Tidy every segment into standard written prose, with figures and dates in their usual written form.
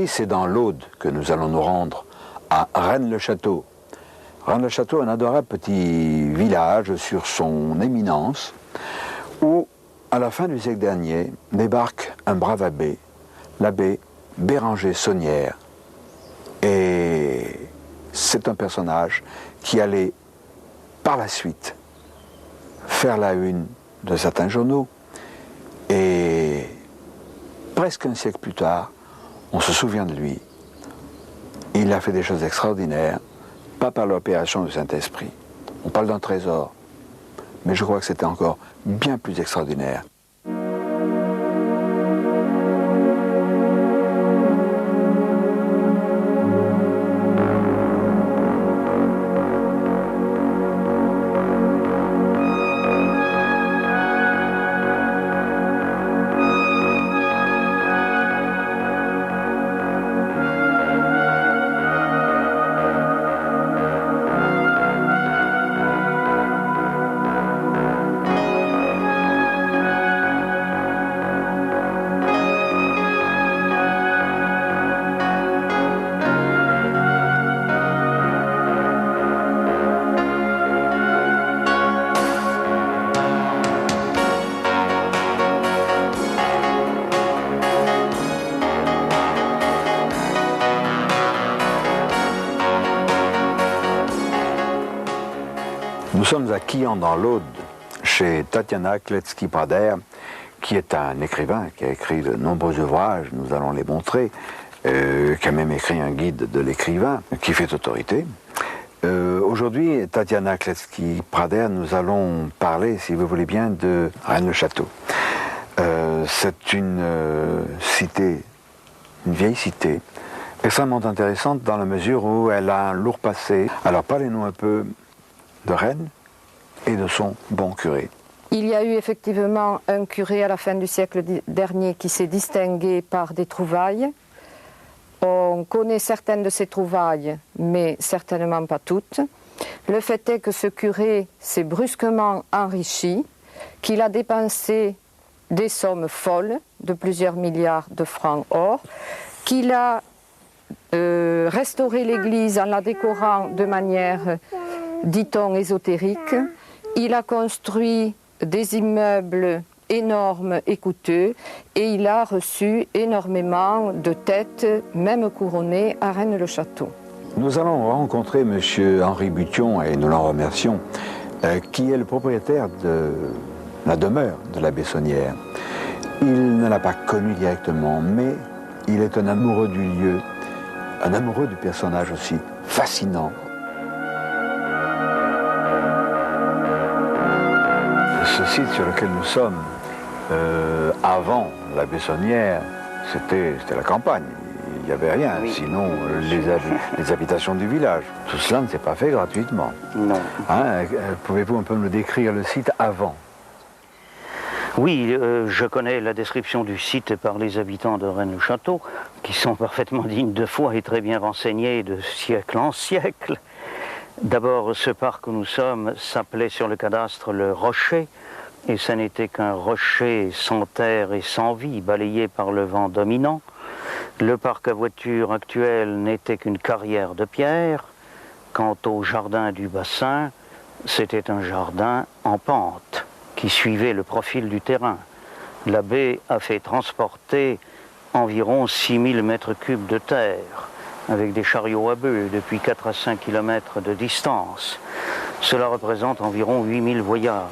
Aujourd'hui, c'est dans l'Aude que nous allons nous rendre, à Rennes-le-Château. Rennes-le-Château, un adorable petit village sur son éminence, où, à la fin du siècle dernier, débarque un brave abbé, l'abbé Béranger Saunière. Et c'est un personnage qui allait, par la suite, faire la une de certains journaux. Et presque un siècle plus tard, on se souvient de lui. Il a fait des choses extraordinaires, pas par l'opération du Saint-Esprit. On parle d'un trésor, mais je crois que c'était encore bien plus extraordinaire. Nous sommes à Quillan dans l'Aude, chez Tatiana Kletzky-Prader, qui est un écrivain qui a écrit de nombreux ouvrages, nous allons les montrer, qui a même écrit un guide de l'écrivain, qui fait autorité. Aujourd'hui, Tatiana Kletzky-Prader, nous allons parler, si vous voulez bien, de Rennes-le-Château. C'est une cité, une vieille cité, extrêmement intéressante dans la mesure où elle a un lourd passé. Alors parlez-nous un peu de Rennes et de son bon curé. Il y a eu effectivement un curé à la fin du siècle dernier qui s'est distingué par des trouvailles. On connaît certaines de ces trouvailles, mais certainement pas toutes. Le fait est que ce curé s'est brusquement enrichi, qu'il a dépensé des sommes folles de plusieurs milliards de francs or, qu'il a restauré l'église en la décorant de manière, dit-on, ésotérique. Il a construit des immeubles énormes et coûteux et il a reçu énormément de têtes, même couronnées, à Rennes-le-Château. Nous allons rencontrer M. Henri Bution, et nous l'en remercions, qui est le propriétaire de la demeure de l'abbé Saunière. Il ne l'a pas connu directement, mais il est un amoureux du lieu, un amoureux du personnage aussi, fascinant. Ce site sur lequel nous sommes, avant l'abbé Saunière, c'était la campagne. Il n'y avait rien, oui. Sinon les habitations du village. Tout cela ne s'est pas fait gratuitement. Non. Hein, pouvez-vous un peu me décrire le site avant? Oui, je connais la description du site par les habitants de Rennes-le-Château, qui sont parfaitement dignes de foi et très bien renseignés de siècle en siècle. D'abord, ce parc où nous sommes s'appelait sur le cadastre le Rocher, et ce n'était qu'un rocher sans terre et sans vie, balayé par le vent dominant. Le parc à voitures actuel n'était qu'une carrière de pierre. Quant au jardin du bassin, c'était un jardin en pente, qui suivait le profil du terrain. L'abbé a fait transporter environ 6000 mètres cubes de terre, avec des chariots à bœufs depuis 4 à 5 km de distance. Cela représente environ 8000 voyages.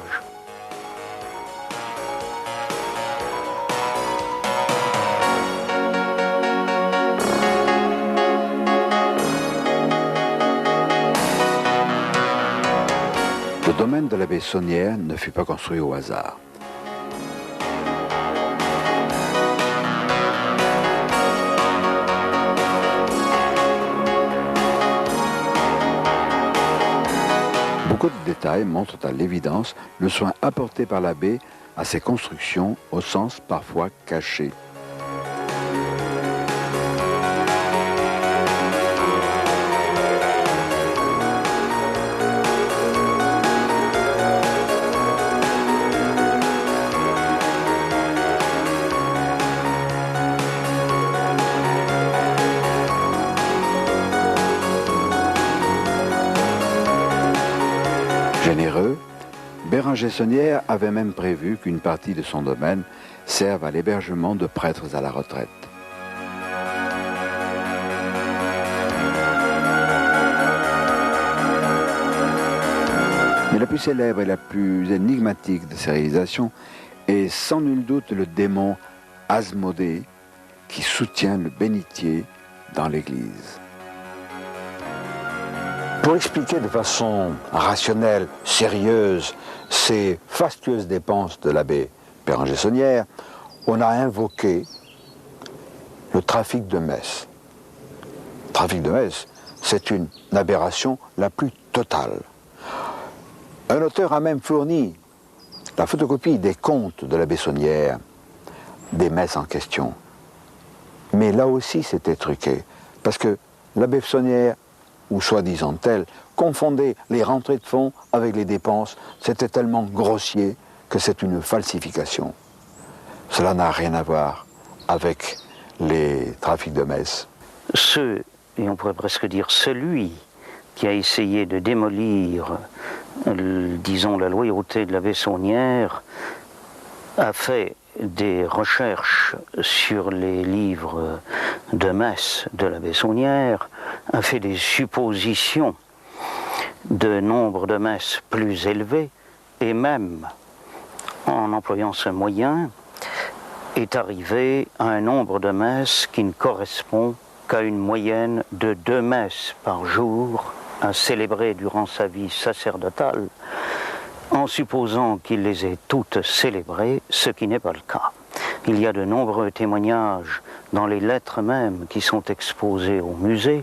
Le domaine de l'abbé Saunière ne fut pas construit au hasard. Beaucoup de détails montrent à l'évidence le soin apporté par l'abbé à ses constructions, au sens parfois caché. Généreux, Béranger Saunière avait même prévu qu'une partie de son domaine serve à l'hébergement de prêtres à la retraite. Mais la plus célèbre et la plus énigmatique de ces réalisations est sans nul doute le démon Asmodée qui soutient le bénitier dans l'Église. Pour expliquer de façon rationnelle, sérieuse, ces fastueuses dépenses de l'abbé Béranger Saunière, on a invoqué le trafic de messes. Le trafic de messes, c'est une aberration la plus totale. Un auteur a même fourni la photocopie des comptes de l'abbé Saunière, des messes en question. Mais là aussi, c'était truqué, parce que l'abbé Saunière, ou soi-disant tel, confondait les rentrées de fonds avec les dépenses. C'était tellement grossier que c'est une falsification. Cela n'a rien à voir avec les trafics de messes. Et on pourrait presque dire celui qui a essayé de démolir, disons, la loyauté de l'abbé Saunière, a fait des recherches sur les livres de messe de l'abbé Saunière, a fait des suppositions de nombre de messes plus élevés, et même, en employant ce moyen, est arrivé à un nombre de messes qui ne correspond qu'à une moyenne de 2 messes par jour à célébrer durant sa vie sacerdotale, en supposant qu'il les ait toutes célébrées, ce qui n'est pas le cas. Il y a de nombreux témoignages dans les lettres même qui sont exposées au musée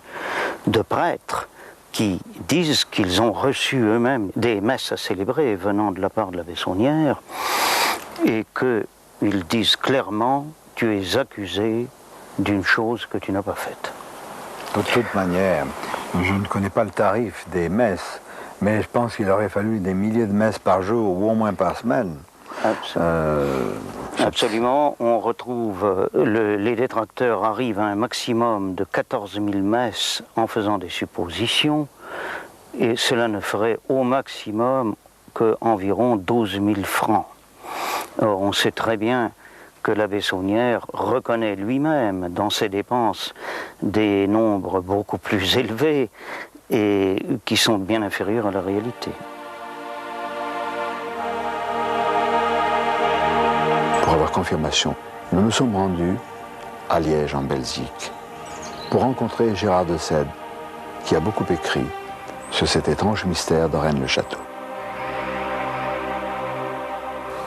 de prêtres qui disent qu'ils ont reçu eux-mêmes des messes à célébrer venant de la part de l'abbé Saunière et qu'ils disent clairement « tu es accusé d'une chose que tu n'as pas faite ». De toute manière, je ne connais pas le tarif des messes, mais je pense qu'il aurait fallu des milliers de messes par jour ou au moins par semaine. Absolument. On retrouve, les détracteurs arrivent à un maximum de 14 000 messes en faisant des suppositions, et cela ne ferait au maximum qu'environ 12 000 francs. Or, on sait très bien que l'abbé Saunière reconnaît lui-même dans ses dépenses des nombres beaucoup plus élevés et qui sont bien inférieurs à la réalité. Pour avoir confirmation, nous nous sommes rendus à Liège, en Belgique, pour rencontrer Gérard de Sède, qui a beaucoup écrit sur cet étrange mystère de Rennes-le-Château.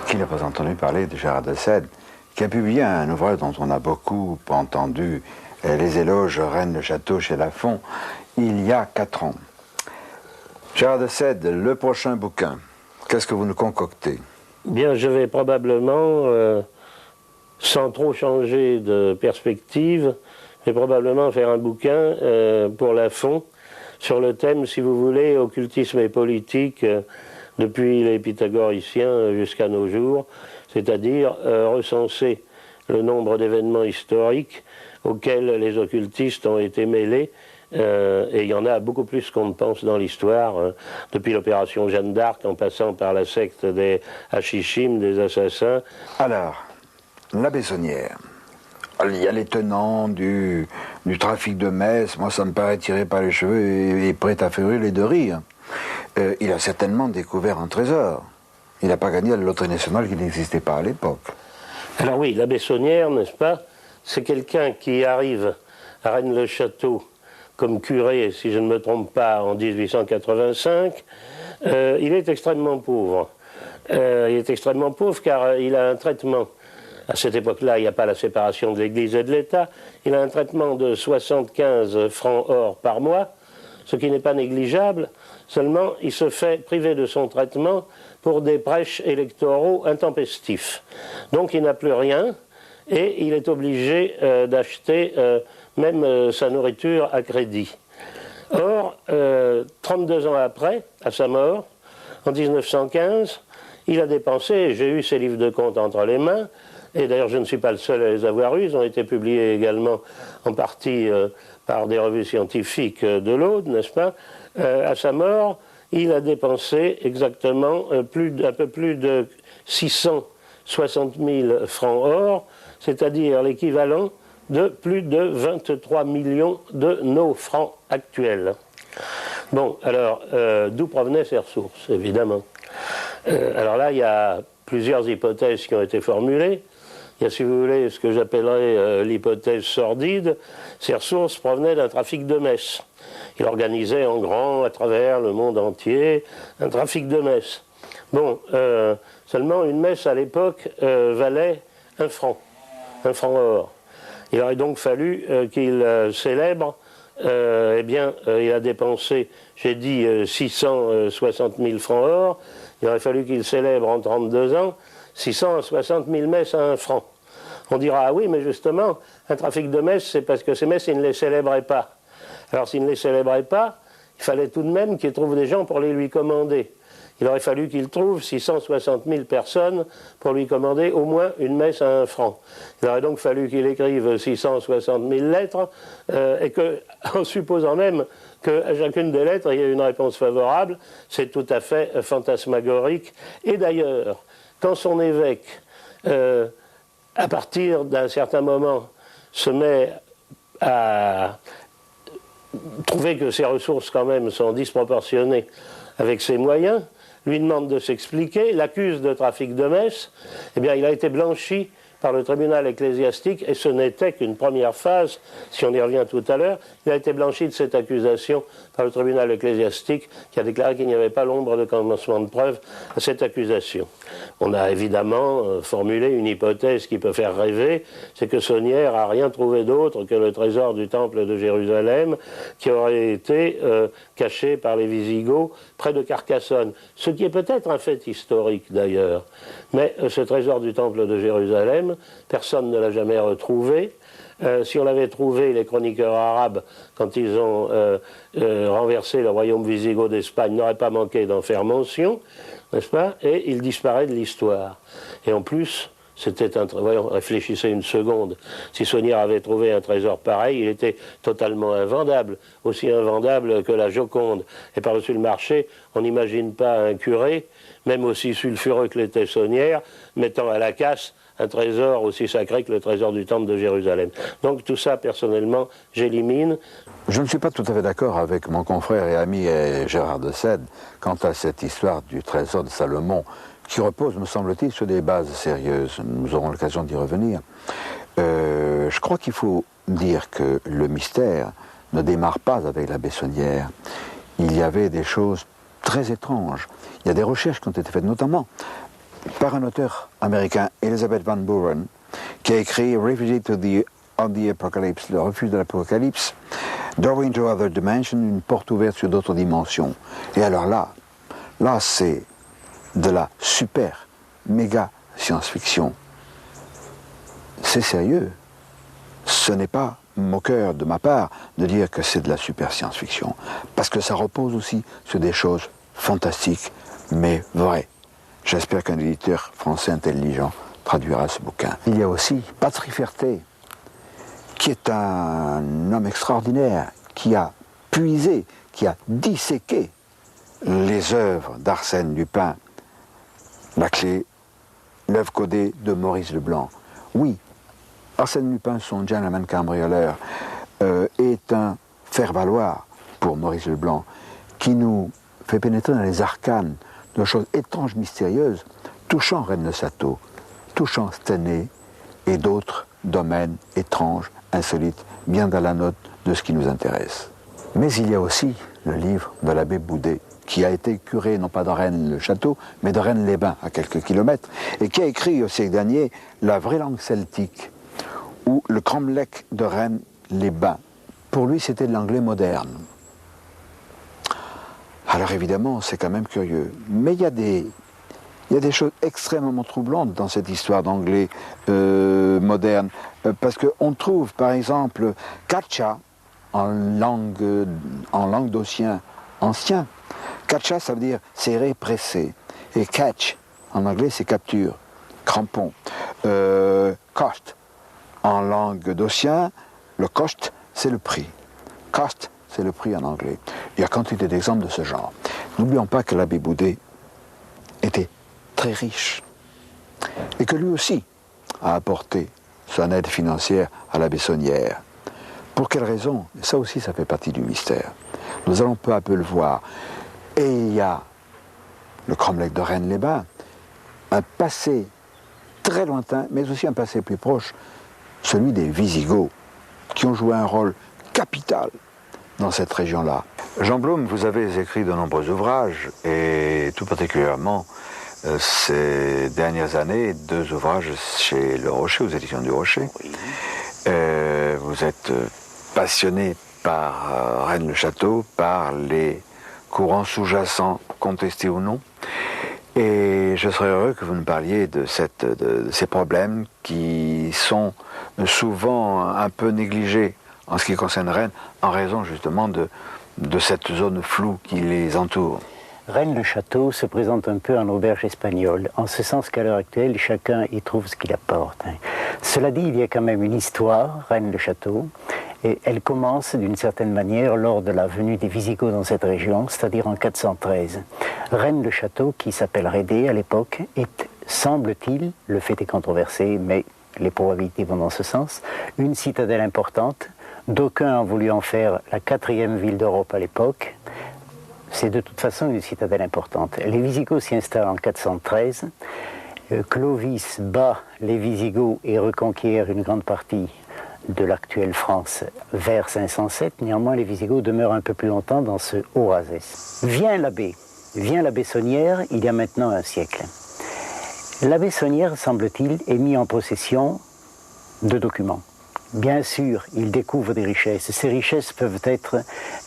Qui n'a pas entendu parler de Gérard de Sède, qui a publié un ouvrage dont on a beaucoup entendu, les éloges Rennes-le-Château chez Lafon, il y a 4 ans. Gérard de Sède, le prochain bouquin, qu'est-ce que vous nous concoctez? Bien, je vais probablement, sans trop changer de perspective, je vais probablement faire un bouquin pour Lafon sur le thème, si vous voulez, occultisme et politique depuis les pythagoriciens jusqu'à nos jours, c'est-à-dire recenser le nombre d'événements historiques auxquels les occultistes ont été mêlés. Et il y en a beaucoup plus qu'on ne pense dans l'histoire, depuis l'opération Jeanne d'Arc, en passant par la secte des Hachichim, des assassins. Alors, l'abbé Saunière, il y a les tenants du trafic de messes, moi ça me paraît tiré par les cheveux et prêt à faire hurler de rire. Il a certainement découvert un trésor. Il n'a pas gagné à la loterie nationale qui n'existait pas à l'époque. Alors oui, l'abbé Saunière, n'est-ce pas, c'est quelqu'un qui arrive à Rennes-le-Château comme curé, si je ne me trompe pas, en 1885. Il est extrêmement pauvre. Il est extrêmement pauvre car il a un traitement. À cette époque-là, il n'y a pas la séparation de l'Église et de l'État. Il a un traitement de 75 francs or par mois, ce qui n'est pas négligeable. Seulement, il se fait priver de son traitement pour des prêches électoraux intempestifs. Donc, il n'a plus rien et il est obligé d'acheter même sa nourriture à crédit. Or, 32 ans après, à sa mort, en 1915, il a dépensé, j'ai eu ses livres de comptes entre les mains, et d'ailleurs je ne suis pas le seul à les avoir eus, ils ont été publiés également en partie par des revues scientifiques de l'Aude, n'est-ce pas? À sa mort, il a dépensé exactement un peu plus de 660 000 francs or, c'est-à-dire l'équivalent de plus de 23 millions de nos francs actuels. Bon, alors, d'où provenaient ces ressources, évidemment? Alors là, il y a plusieurs hypothèses qui ont été formulées. Il y a, si vous voulez, ce que j'appellerais l'hypothèse sordide. Ces ressources provenaient d'un trafic de messes. Il organisait en grand, à travers le monde entier, un trafic de messes. Bon, seulement une messe à l'époque valait un franc or. Il aurait donc fallu qu'il célèbre, il a dépensé, j'ai dit, 660 000 francs or. Il aurait fallu qu'il célèbre en 32 ans 660 000 messes à 1 franc. On dira, ah oui, mais justement, un trafic de messes, c'est parce que ces messes, il ne les célébrait pas. Alors s'il ne les célébrait pas, il fallait tout de même qu'il trouve des gens pour les lui commander. Il aurait fallu qu'il trouve 660 000 personnes pour lui commander au moins une messe à 1 franc. Il aurait donc fallu qu'il écrive 660 000 lettres, et que, en supposant même qu'à chacune des lettres, il y ait une réponse favorable, c'est tout à fait fantasmagorique. Et d'ailleurs, quand son évêque, à partir d'un certain moment, se met à trouver que ses ressources quand même sont disproportionnées avec ses moyens, lui demande de s'expliquer, l'accuse de trafic de messes, eh bien il a été blanchi par le tribunal ecclésiastique, et ce n'était qu'une première phase, si on y revient tout à l'heure. Il a été blanchi de cette accusation par le tribunal ecclésiastique, qui a déclaré qu'il n'y avait pas l'ombre de commencement de preuve à cette accusation. On a évidemment formulé une hypothèse qui peut faire rêver, c'est que Saunière n'a rien trouvé d'autre que le trésor du temple de Jérusalem, qui aurait été caché par les Visigoths près de Carcassonne, ce qui est peut-être un fait historique d'ailleurs. Mais ce trésor du temple de Jérusalem, personne ne l'a jamais retrouvé. Si on l'avait trouvé, les chroniqueurs arabes, quand ils ont renversé le royaume wisigoth d'Espagne, n'auraient pas manqué d'en faire mention, n'est-ce pas? Et il disparaît de l'histoire. Et en plus, c'était un... Voyons, réfléchissez une seconde. Si Saunière avait trouvé un trésor pareil, il était totalement invendable, aussi invendable que la Joconde. Et par-dessus le marché, on n'imagine pas un curé, même aussi sulfureux que l'était Saunière, mettant à la casse un trésor aussi sacré que le trésor du temple de Jérusalem. Donc tout ça, personnellement, j'élimine. Je ne suis pas tout à fait d'accord avec mon confrère et ami Gérard de Sède quant à cette histoire du trésor de Salomon, qui repose, me semble-t-il, sur des bases sérieuses. Nous aurons l'occasion d'y revenir. Je crois qu'il faut dire que le mystère ne démarre pas avec la Bessonnière. Il y avait des choses très étranges. Il y a des recherches qui ont été faites, notamment par un auteur américain, Elizabeth Van Buren, qui a écrit Refugee of the Apocalypse, le refuge de l'Apocalypse, Doorway into Other Dimension, une porte ouverte sur d'autres dimensions. Et alors là c'est de la super, méga science-fiction. C'est sérieux. Ce n'est pas moqueur de ma part de dire que c'est de la super science-fiction, parce que ça repose aussi sur des choses fantastiques, mais vraies. J'espère qu'un éditeur français intelligent traduira ce bouquin. Il y a aussi Patrick Ferté, qui est un homme extraordinaire, qui a puisé, qui a disséqué les œuvres d'Arsène Lupin. La clé, l'œuvre codée de Maurice Leblanc. Oui, Arsène Lupin, son gentleman cambrioleur, est un faire-valoir pour Maurice Leblanc, qui nous fait pénétrer dans les arcanes de choses étranges, mystérieuses, touchant Rennes le Château, touchant Stenay et d'autres domaines étranges, insolites, bien dans la note de ce qui nous intéresse. Mais il y a aussi le livre de l'abbé Boudet, qui a été curé non pas de Rennes-le-Château, mais de Rennes-les-Bains, à quelques kilomètres, et qui a écrit au siècle dernier La vraie langue celtique, ou le cromlech de Rennes-les-Bains. Pour lui, c'était de l'anglais moderne. Alors évidemment, c'est quand même curieux. Mais il y a des choses extrêmement troublantes dans cette histoire d'anglais moderne. Parce qu'on trouve, par exemple, Katcha en languedocien ancien. Katcha, ça veut dire serrer, presser. Et catch, en anglais, c'est capture, crampon. Cost, en languedocien, le cost, c'est le prix. Cost, c'est le prix en anglais. Il y a quantité d'exemples de ce genre. N'oublions pas que l'abbé Boudet était très riche et que lui aussi a apporté son aide financière à la Bessonnière. Pour quelle raison? Ça aussi, ça fait partie du mystère. Nous allons peu à peu le voir. Et il y a le cromlech de Rennes-les-Bains, un passé très lointain, mais aussi un passé plus proche, celui des Visigoths, qui ont joué un rôle capital dans cette région-là. Jean Blum, vous avez écrit de nombreux ouvrages, et tout particulièrement ces dernières années, 2 ouvrages chez Le Rocher, aux éditions du Rocher. Oui. Vous êtes passionné par Rennes-le-Château, par les courants sous-jacents, contestés ou non. Et je serais heureux que vous nous parliez de ces problèmes qui sont souvent un peu négligés en ce qui concerne Rennes, en raison justement de cette zone floue qui les entoure. Rennes-le-Château se présente un peu en auberge espagnole, en ce sens qu'à l'heure actuelle, chacun y trouve ce qu'il apporte. Cela dit, il y a quand même une histoire, Rennes-le-Château, et elle commence d'une certaine manière lors de la venue des Visigoths dans cette région, c'est-à-dire en 413. Rennes-le-Château, qui s'appelle Rédé à l'époque, est, semble-t-il, le fait est controversé, mais les probabilités vont dans ce sens, une citadelle importante. D'aucuns ont voulu en faire la 4e ville d'Europe à l'époque. C'est de toute façon une citadelle importante. Les Visigoths s'y installent en 413. Clovis bat les Visigoths et reconquiert une grande partie de l'actuelle France vers 507. Néanmoins, les Visigoths demeurent un peu plus longtemps dans ce Haut-Razès. Vient la Bessonnière, il y a maintenant un siècle. La Bessonnière, semble-t-il, est mis en possession de documents. Bien sûr, il découvre des richesses. Ces richesses peuvent être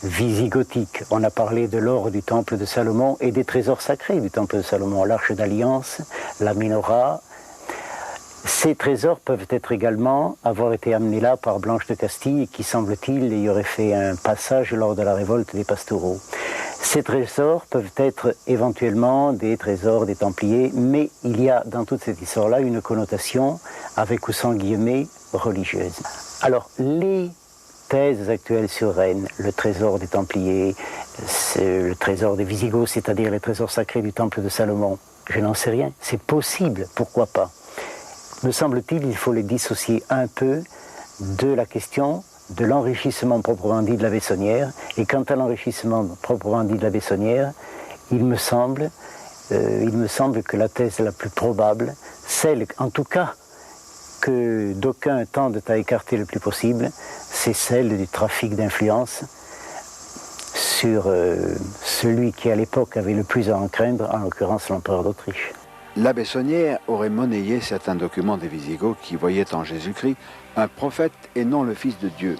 visigothiques. On a parlé de l'or du temple de Salomon et des trésors sacrés du temple de Salomon, l'arche d'alliance, la menorah. Ces trésors peuvent être également avoir été amenés là par Blanche de Castille, qui, semble-t-il, y aurait fait un passage lors de la révolte des pastoraux. Ces trésors peuvent être éventuellement des trésors des Templiers, mais il y a dans toute cette histoire-là une connotation, avec ou sans guillemets, religieuse. Alors, les thèses actuelles sur Rennes, le trésor des Templiers, le trésor des Visigoths, c'est-à-dire les trésors sacrés du temple de Salomon, je n'en sais rien, c'est possible, pourquoi pas. Me semble-t-il, il faut les dissocier un peu de la question de l'enrichissement proprement dit de la Bessonnière. Et quant à l'enrichissement proprement dit de la Bessonnière, il me semble que la thèse la plus probable, celle en tout cas que d'aucuns tendent à écarter le plus possible, c'est celle du trafic d'influence sur celui qui à l'époque avait le plus à en craindre, en l'occurrence l'empereur d'Autriche. La Bessonnière aurait monnayé certains documents des Visigoths qui voyaient en Jésus-Christ un prophète et non le Fils de Dieu.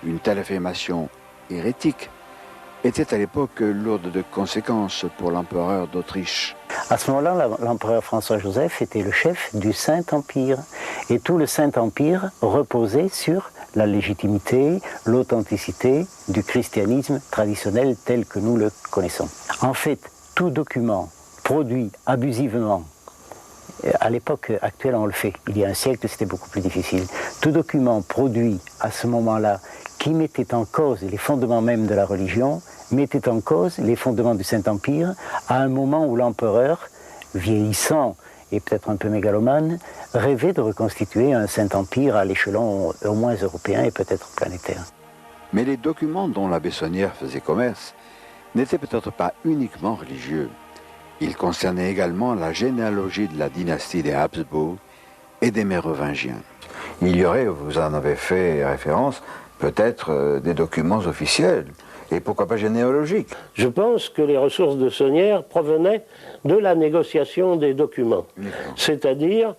Une telle affirmation hérétique était à l'époque lourde de conséquences pour l'empereur d'Autriche. À ce moment-là, l'empereur François-Joseph était le chef du Saint-Empire. Et tout le Saint-Empire reposait sur la légitimité, l'authenticité du christianisme traditionnel tel que nous le connaissons. En fait, tout document produit abusivement, à l'époque actuelle on le fait, il y a un siècle c'était beaucoup plus difficile, tout document produit à ce moment-là qui mettait en cause les fondements même de la religion, mettait en cause les fondements du Saint-Empire à un moment où l'empereur, vieillissant et peut-être un peu mégalomane, rêvait de reconstituer un Saint-Empire à l'échelon au moins européen et peut-être planétaire. Mais les documents dont la Bessonnière faisait commerce n'étaient peut-être pas uniquement religieux. Ils concernaient également la généalogie de la dynastie des Habsbourg et des Mérovingiens. Il y aurait, vous en avez fait référence, peut-être des documents officiels, et pourquoi pas généalogiques. Je pense que les ressources de Sonnière provenaient de la négociation des documents. C'est-à-dire,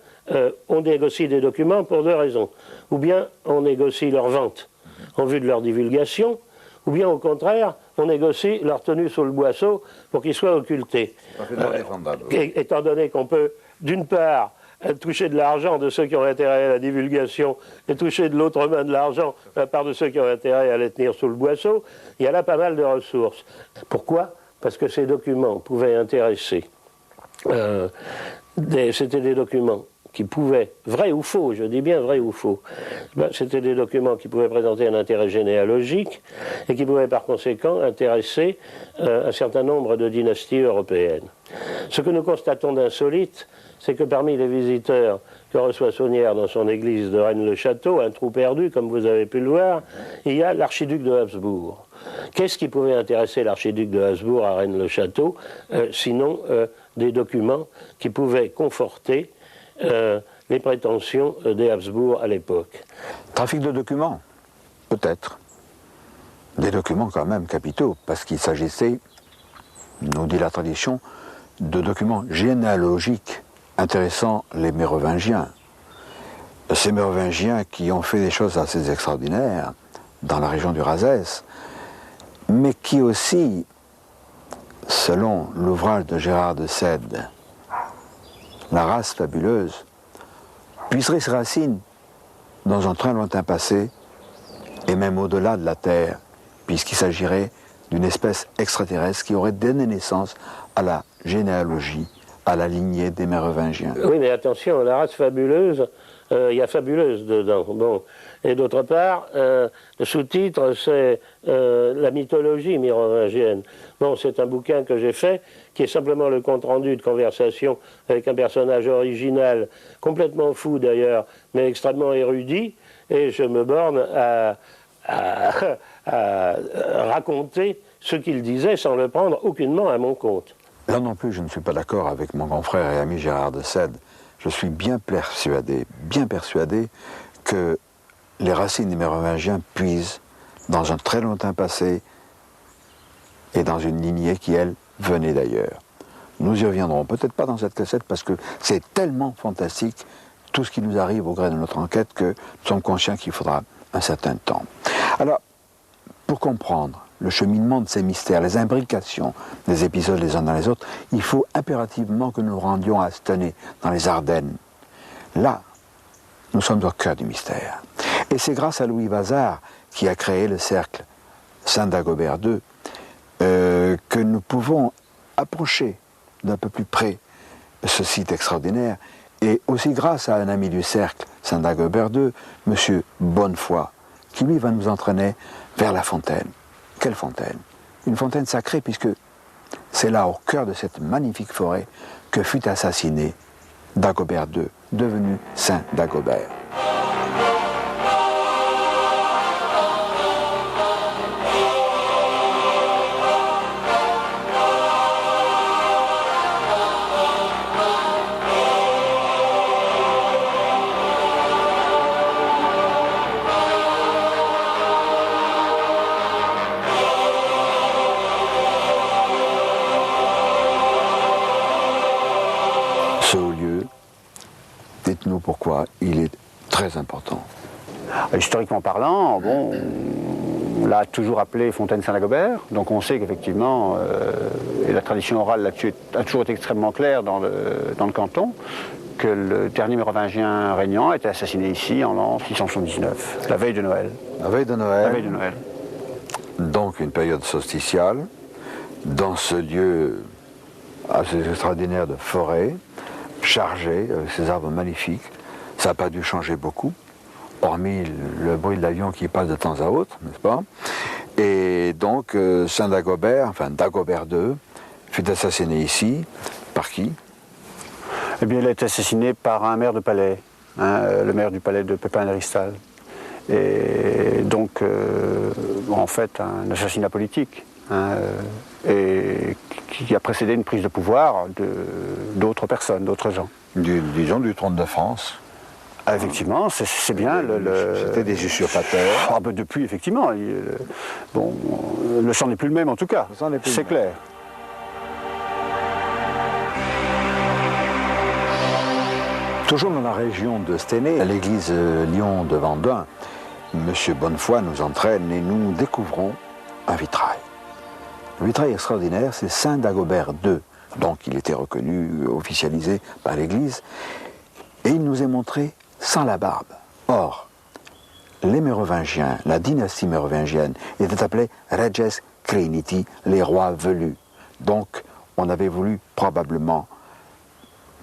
on négocie des documents pour 2 raisons. Ou bien on négocie leur vente en vue de leur divulgation, ou bien au contraire, on négocie leur tenue sous le boisseau pour qu'ils soient occultés. Étant donné qu'on peut, d'une part, toucher de l'argent de ceux qui ont intérêt à la divulgation et toucher de l'autre main de l'argent de la part de ceux qui ont intérêt à les tenir sous le boisseau, il y a là pas mal de ressources. Pourquoi? Parce que ces documents pouvaient intéresser. C'était des documents qui pouvaient, vrai ou faux, je dis bien vrai ou faux, c'était des documents qui pouvaient présenter un intérêt généalogique et qui pouvaient par conséquent intéresser un certain nombre de dynasties européennes. Ce que nous constatons d'insolite, c'est que parmi les visiteurs que reçoit Saunière dans son église de Rennes-le-Château, un trou perdu, comme vous avez pu le voir, il y a l'archiduc de Habsbourg. Qu'est-ce qui pouvait intéresser l'archiduc de Habsbourg à Rennes-le-Château, sinon des documents qui pouvaient conforter les prétentions des Habsbourg à l'époque? Trafic de documents, peut-être. Des documents quand même capitaux, parce qu'il s'agissait, nous dit la tradition, de documents généalogiques intéressant les Mérovingiens. Ces Mérovingiens qui ont fait des choses assez extraordinaires dans la région du Razès, mais qui aussi, selon l'ouvrage de Gérard de Sède, La race fabuleuse, puiserait ses racines dans un très lointain passé, et même au-delà de la Terre, puisqu'il s'agirait d'une espèce extraterrestre qui aurait donné naissance à la généalogie, à la lignée des Mérovingiens. Oui, mais attention, la race fabuleuse, il y a fabuleuse dedans. Bon. Et d'autre part, le sous-titre, c'est la mythologie mérovingienne. Bon, c'est un bouquin que j'ai fait, qui est simplement le compte-rendu de conversation avec un personnage original, complètement fou d'ailleurs, mais extrêmement érudit, et je me borne à raconter ce qu'il disait sans le prendre aucunement à mon compte. Là non plus, je ne suis pas d'accord avec mon grand frère et ami Gérard de Sède. Je suis bien persuadé que les racines des Mérovingiens puisent dans un très lointain passé et dans une lignée qui, elle, venait d'ailleurs. Nous y reviendrons, peut-être pas dans cette cassette, parce que c'est tellement fantastique, tout ce qui nous arrive au gré de notre enquête, que nous sommes conscients qu'il faudra un certain temps. Alors, pour comprendre le cheminement de ces mystères, les imbrications des épisodes les uns dans les autres, il faut impérativement que nous nous rendions à Stenay, dans les Ardennes. Là, nous sommes au cœur du mystère. Et c'est grâce à Louis Vazard, qui a créé le cercle Saint-Dagobert II, que nous pouvons approcher d'un peu plus près ce site extraordinaire, et aussi grâce à un ami du cercle Saint-Dagobert II, M. Bonnefoy, qui lui va nous entraîner vers la fontaine. Quelle fontaine? Une fontaine sacrée, puisque c'est là, au cœur de cette magnifique forêt, que fut assassiné Dagobert II, devenu Saint Dagobert. Ce haut lieu, dites-nous pourquoi il est très important. Historiquement parlant, bon, on l'a toujours appelé Fontaine Saint-Dagobert, donc on sait qu'effectivement, et la tradition orale là-dessus a toujours été extrêmement claire dans le canton, que le dernier mérovingien régnant a été assassiné ici en l'an 679, la veille de Noël. La veille de Noël. La veille de Noël. Donc une période solsticiale, dans ce lieu assez extraordinaire de forêt, chargé, avec ces arbres magnifiques. Ça n'a pas dû changer beaucoup, hormis le bruit de l'avion qui passe de temps à autre, n'est-ce pas? Et donc Saint Dagobert, enfin Dagobert II, fut assassiné ici. Par qui? Eh bien, il a été assassiné par un maire de palais, le maire du palais de Pépin d'Héristal. Et donc, en fait, un assassinat politique, et qui a précédé une prise de pouvoir d'autres personnes, d'autres gens. Disons du trône de France. Ah, effectivement, c'est bien C'était des usurpateurs. Ah, ben depuis, effectivement. Bon, le sang n'est plus le même en tout cas, c'est clair. Toujours dans la région de Stenay, à l'église Lyon de Vendun, M. Bonnefoy nous entraîne et nous découvrons un vitrail. Le vitrail extraordinaire, c'est Saint Dagobert II. Donc il était reconnu, officialisé par l'Église, et il nous est montré sans la barbe. Or, les Mérovingiens, la dynastie mérovingienne, étaient appelés Reges Criniti, les rois velus. Donc on avait voulu probablement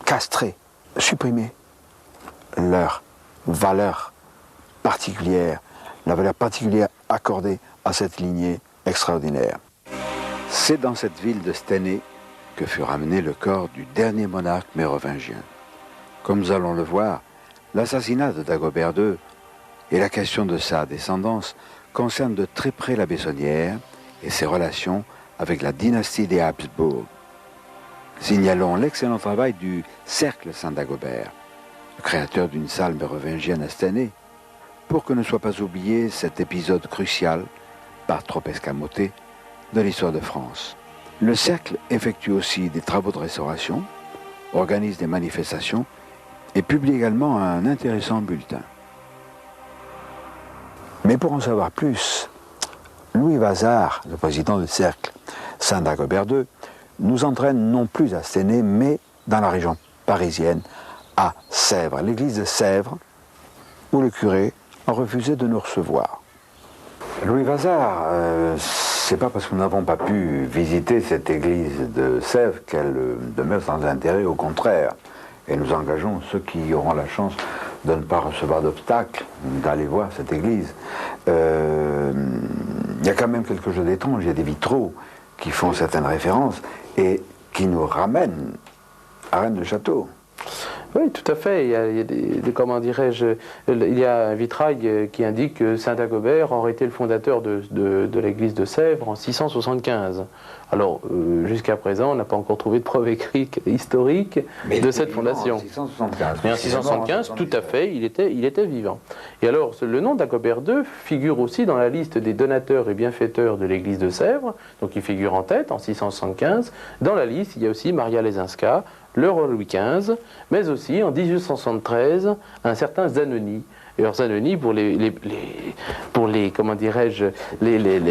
castrer, supprimer leur valeur particulière, la valeur particulière accordée à cette lignée extraordinaire. C'est dans cette ville de Stenay que fut ramené le corps du dernier monarque mérovingien. Comme nous allons le voir, l'assassinat de Dagobert II et la question de sa descendance concernent de très près la Bessonnière et ses relations avec la dynastie des Habsbourg. Signalons l'excellent travail du Cercle Saint-Dagobert, le créateur d'une salle mérovingienne à Stenay, pour que ne soit pas oublié cet épisode crucial, par trop escamoté, de l'histoire de France. Le Cercle effectue aussi des travaux de restauration, organise des manifestations et publie également un intéressant bulletin. Mais pour en savoir plus, Louis Vazard, le président du Cercle Saint-Dagobert II, nous entraîne non plus à Stenay, mais dans la région parisienne, à Sèvres, l'église de Sèvres, où le curé a refusé de nous recevoir. Louis Vazard, c'est pas parce que nous n'avons pas pu visiter cette église de Sèvres qu'elle demeure sans intérêt, au contraire. Et nous engageons ceux qui auront la chance de ne pas recevoir d'obstacles, d'aller voir cette église. Il y a quand même quelque chose d'étrange, il y a des vitraux qui font certaines références et qui nous ramènent à Rennes-le-Château. Oui, tout à fait. Il y a comment dirais-je, il y a un vitrail qui indique que Saint Dagobert aurait été le fondateur de l'église de Sèvres en 675. Alors, jusqu'à présent, on n'a pas encore trouvé de preuve écrite historique de cette fondation. En 675. Mais en 675, tout à fait, il était vivant. Et alors, le nom Dagobert II figure aussi dans la liste des donateurs et bienfaiteurs de l'église de Sèvres, donc il figure en tête en 675. Dans la liste, il y a aussi Maria Lesinska, le roi Louis XV, mais aussi en 1873, un certain Zanoni. Et alors Zanoni, pour les comment dirais-je,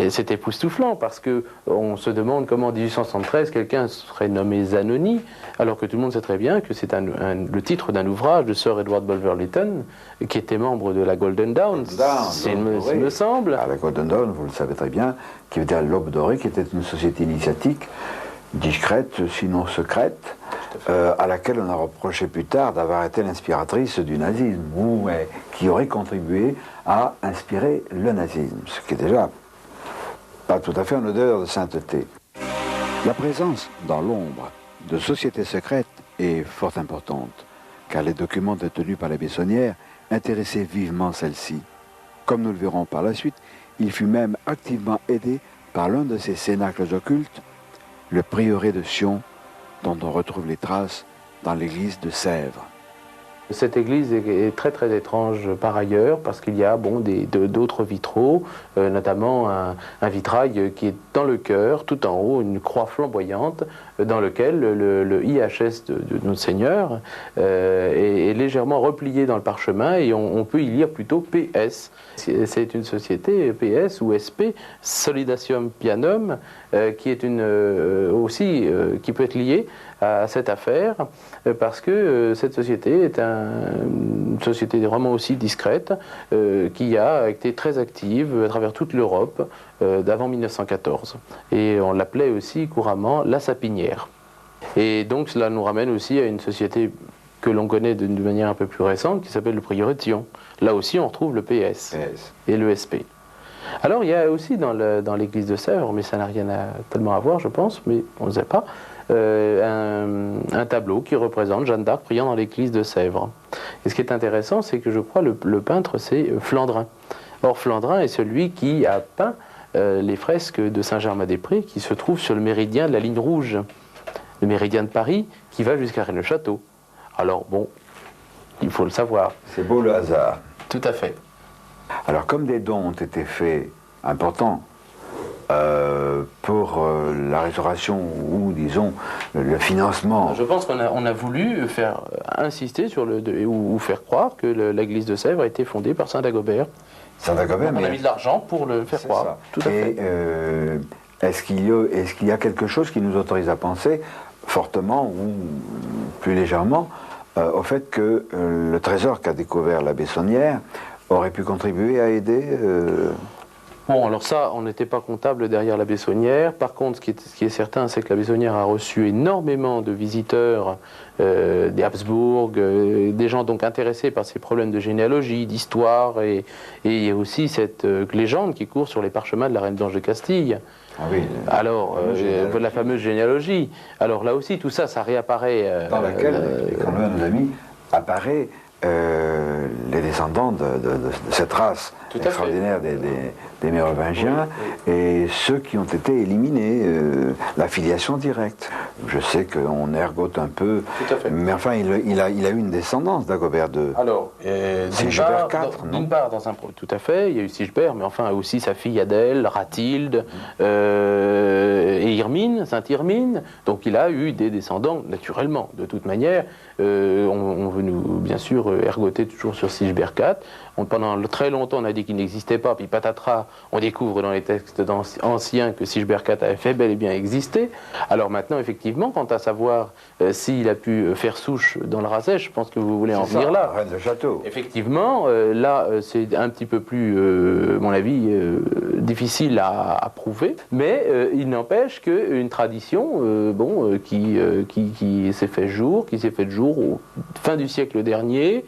c'est époustouflant, parce que on se demande comment en 1873 quelqu'un serait nommé Zanoni, alors que tout le monde sait très bien que c'est le titre d'un ouvrage de Sir Edward Bulwer-Lytton, qui était membre de la Golden Dawn, il me semble. La Golden Dawn, vous le savez très bien, qui veut dire l'Aube dorée, qui était une société initiatique, discrète, sinon secrète, à laquelle on a reproché plus tard d'avoir été l'inspiratrice du nazisme, ou qui aurait contribué à inspirer le nazisme, ce qui est déjà pas tout à fait en odeur de sainteté. La présence dans l'ombre de sociétés secrètes est fort importante, car les documents détenus par les Bessonnières intéressaient vivement celle-ci. Comme nous le verrons par la suite, il fut même activement aidé par l'un de ces cénacles occultes, le prieuré de Sion, dont on retrouve les traces dans l'église de Sèvres. Cette église est très très étrange par ailleurs, parce qu'il y a d'autres vitraux, notamment un vitrail qui est dans le chœur, tout en haut, une croix flamboyante, dans lequel le IHS de notre Seigneur est légèrement replié dans le parchemin, et on peut y lire plutôt PS. C'est une société PS ou SP, Solidatium Pianum, qui est aussi qui peut être liée à cette affaire, parce que cette société est une société vraiment aussi discrète, qui a été très active à travers toute l'Europe d'avant 1914. Et on l'appelait aussi couramment la Sapinière. Et donc cela nous ramène aussi à une société que l'on connaît d'une manière un peu plus récente, qui s'appelle le prieuré de Sion. Là aussi on retrouve le PS et le SP. Alors il y a aussi dans l'église de Sèvres, mais ça n'a rien tellement à voir je pense, mais on ne sait pas, un tableau qui représente Jeanne d'Arc priant dans l'église de Sèvres. Et ce qui est intéressant, c'est que je crois le peintre c'est Flandrin. Or Flandrin est celui qui a peint les fresques de Saint-Germain-des-Prés qui se trouvent sur le méridien de la ligne rouge, le méridien de Paris qui va jusqu'à Rennes-le-Château. Alors bon, il faut le savoir. C'est beau le hasard. Tout à fait. Alors comme des dons ont été faits importants pour la restauration ou disons le financement. Je pense qu'on a voulu faire insister sur ou faire croire que l'église de Sèvres a été fondée par Saint Dagobert. Saint Dagobert, on a mis de l'argent pour le faire croire. Ça. Tout à fait. Est-ce qu'il y a quelque chose qui nous autorise à penser fortement ou plus légèrement au fait que le trésor qu'a découvert la Bessonnière aurait pu contribuer à aider Bon, alors ça, on n'était pas comptable derrière la Bessonnière. Par contre, ce qui est certain, c'est que la Bessonnière a reçu énormément de visiteurs des Habsbourg, des gens donc intéressés par ces problèmes de généalogie, d'histoire, et il y a aussi cette légende qui court sur les parchemins de la reine d'Ange de Castille. Ah oui, alors, la fameuse généalogie. Alors là aussi, tout ça, ça réapparaît. Dans laquelle, comme l'un de nos amis, apparaît les descendants de cette race extraordinaire des Mérovingiens et ceux qui ont été éliminés, la filiation directe. Je sais qu'on ergote un peu, mais enfin il a eu une descendance d'Agobert II. Alors, Sigebert IV, non ? D'une part, tout à fait, il y a eu Sigebert, mais enfin aussi sa fille Adèle, Rathilde et Irmine, Sainte Irmine. Donc il a eu des descendants, naturellement, de toute manière. On veut nous, bien sûr, ergoter toujours sur Sigebert IV. Pendant très longtemps, on a dit qu'il n'existait pas, puis patatras, on découvre dans les textes anciens que Sigebert IV avait fait bel et bien exister. Alors maintenant, effectivement, quant à savoir s'il a pu faire souche dans le Razès, je pense que vous voulez en venir là. Reine de Château. Effectivement, là, c'est un petit peu plus, à mon avis, difficile à prouver, mais il n'empêche qu'une tradition qui s'est fait jour, au fin du siècle dernier,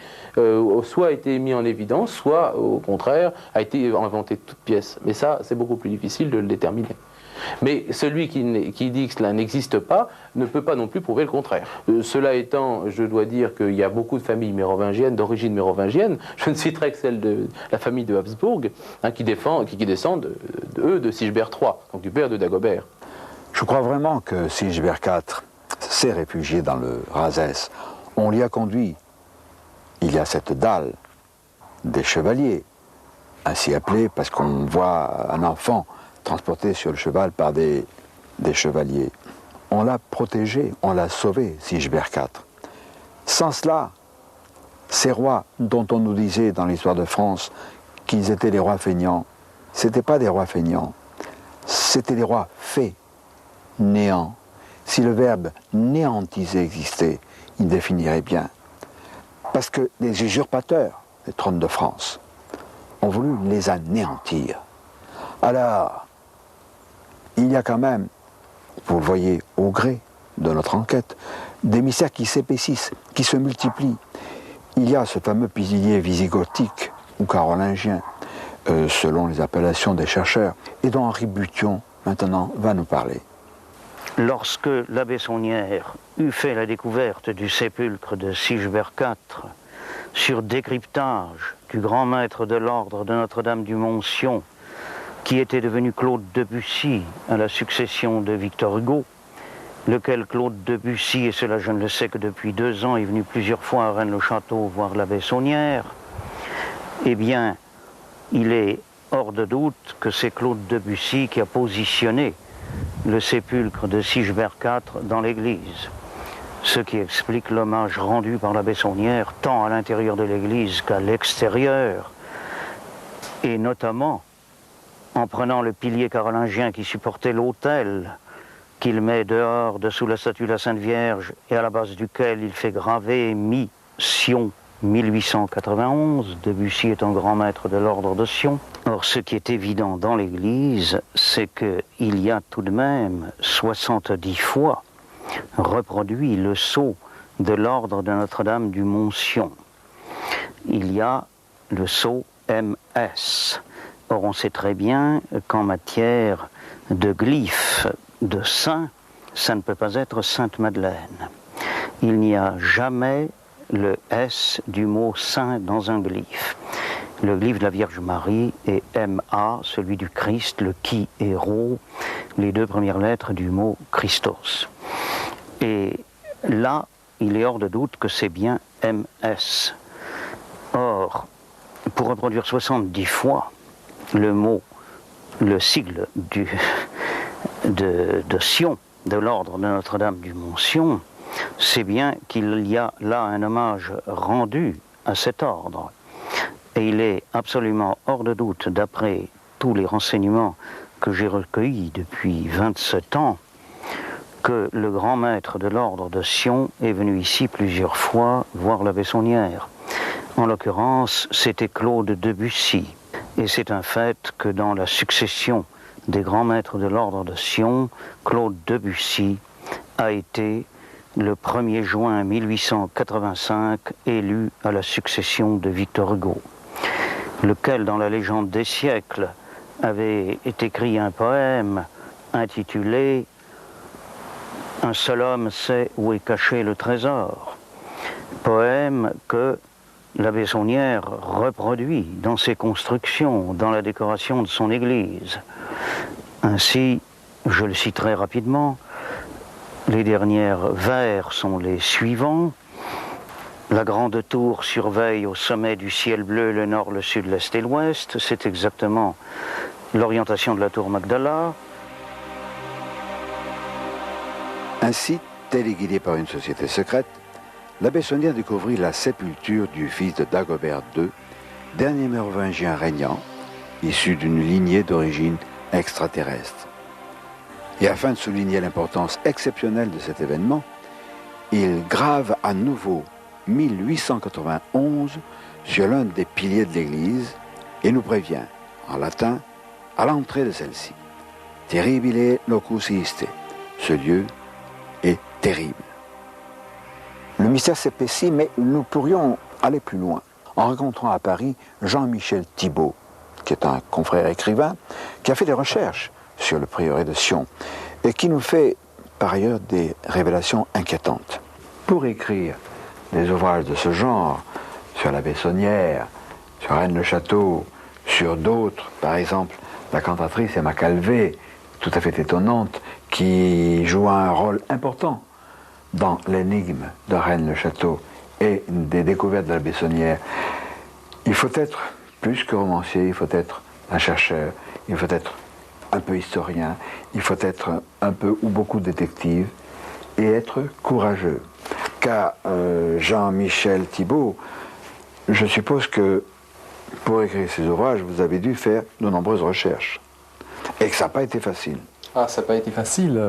soit a été mis en évidence, soit au contraire a été inventé de toutes pièces. Mais ça, c'est beaucoup plus difficile de le déterminer. Mais celui qui dit que cela n'existe pas ne peut pas non plus prouver le contraire. Cela étant, je dois dire qu'il y a beaucoup de familles mérovingiennes, d'origine mérovingienne. Je ne citerai que celle de la famille de Habsbourg, qui descendent de Sigebert III, donc du père de Dagobert. Je crois vraiment que Sigebert IV s'est réfugié dans le Razès. On l'y a conduit. Il y a cette dalle des chevaliers, ainsi appelée parce qu'on voit un enfant transporté sur le cheval par des chevaliers. On l'a protégé, on l'a sauvé, Sigebert IV. Sans cela, ces rois dont on nous disait dans l'histoire de France qu'ils étaient des rois feignants, ce n'étaient pas des rois feignants, c'étaient des rois faits, néants. Si le verbe néantiser existait, il définirait bien. Parce que les usurpateurs, les trônes de France, ont voulu les anéantir. Alors, il y a quand même, vous le voyez au gré de notre enquête, des mystères qui s'épaississent, qui se multiplient. Il y a ce fameux pilier visigothique ou carolingien, selon les appellations des chercheurs, et dont Henri Bution, maintenant, va nous parler. Lorsque la Bessonnière eut fait la découverte du sépulcre de Sigebert IV, sur décryptage du grand maître de l'ordre de Notre-Dame du Mont-Sion, qui était devenu Claude Debussy à la succession de Victor Hugo, lequel Claude Debussy, et cela je ne le sais que depuis 2 ans, est venu plusieurs fois à Rennes-le-Château voir la Bessonnière, eh bien, il est hors de doute que c'est Claude Debussy qui a positionné le sépulcre de Sigebert IV dans l'église. Ce qui explique l'hommage rendu par la Bessonnière tant à l'intérieur de l'église qu'à l'extérieur, et notamment en prenant le pilier carolingien qui supportait l'autel, qu'il met dehors dessous la statue de la Sainte Vierge et à la base duquel il fait graver Mi-Sion 1891, Debussy est un grand maître de l'ordre de Sion. Or, ce qui est évident dans l'église, c'est qu'il y a tout de même 70 fois reproduit le sceau de l'ordre de Notre-Dame du Mont-Sion. Il y a le sceau MS. Or, on sait très bien qu'en matière de glyphes de saint, ça ne peut pas être Sainte-Madeleine. Il n'y a jamais le S du mot saint dans un glyphe. Le glyphe de la Vierge Marie est MA, celui du Christ, le qui et Rho, les 2 premières lettres du mot Christos. Et là, il est hors de doute que c'est bien MS. Or, pour reproduire 70 fois le mot, le sigle de Sion, de l'ordre de Notre-Dame du Mont-Sion, c'est bien qu'il y a là un hommage rendu à cet ordre. Et il est absolument hors de doute, d'après tous les renseignements que j'ai recueillis depuis 27 ans, que le grand maître de l'ordre de Sion est venu ici plusieurs fois voir la Bessonnière. En l'occurrence, c'était Claude Debussy. Et c'est un fait que dans la succession des grands maîtres de l'ordre de Sion, Claude Debussy a été le 1er juin 1885 élu à la succession de Victor Hugo, lequel, dans la légende des siècles, avait écrit un poème intitulé « Un seul homme sait où est caché le trésor », poème que l'abbé Saunière reproduit dans ses constructions, dans la décoration de son église. Ainsi, je le citerai rapidement, les derniers vers sont les suivants. La grande tour surveille au sommet du ciel bleu le nord, le sud, l'est et l'ouest. C'est exactement l'orientation de la tour Magdala. Ainsi, téléguidé par une société secrète, l'abbé Saunière découvrit la sépulture du fils de Dagobert II, dernier mérovingien régnant, issu d'une lignée d'origine extraterrestre. Et afin de souligner l'importance exceptionnelle de cet événement, il grave à nouveau 1891 sur l'un des piliers de l'église et nous prévient, en latin, à l'entrée de celle-ci. Terribile locus iste. Ce lieu est terrible. Le mystère s'épaissit, mais nous pourrions aller plus loin en rencontrant à Paris Jean-Michel Thibault, qui est un confrère écrivain, qui a fait des recherches sur le prieuré de Sion et qui nous fait par ailleurs des révélations inquiétantes. Pour écrire des ouvrages de ce genre, sur l'abbé Saunière, sur Rennes-le-Château, sur d'autres, par exemple la cantatrice Emma Calvé, tout à fait étonnante, qui joue un rôle important dans l'énigme de Rennes-le-Château et des découvertes de l'abbé Saunière, il faut être plus que romancier, il faut être un chercheur, il faut être un peu historien, il faut être un peu ou beaucoup détective et être courageux. Car Jean-Michel Thibault, je suppose que pour écrire ces ouvrages, vous avez dû faire de nombreuses recherches et que ça n'a pas été facile. Ah, ça n'a pas été facile.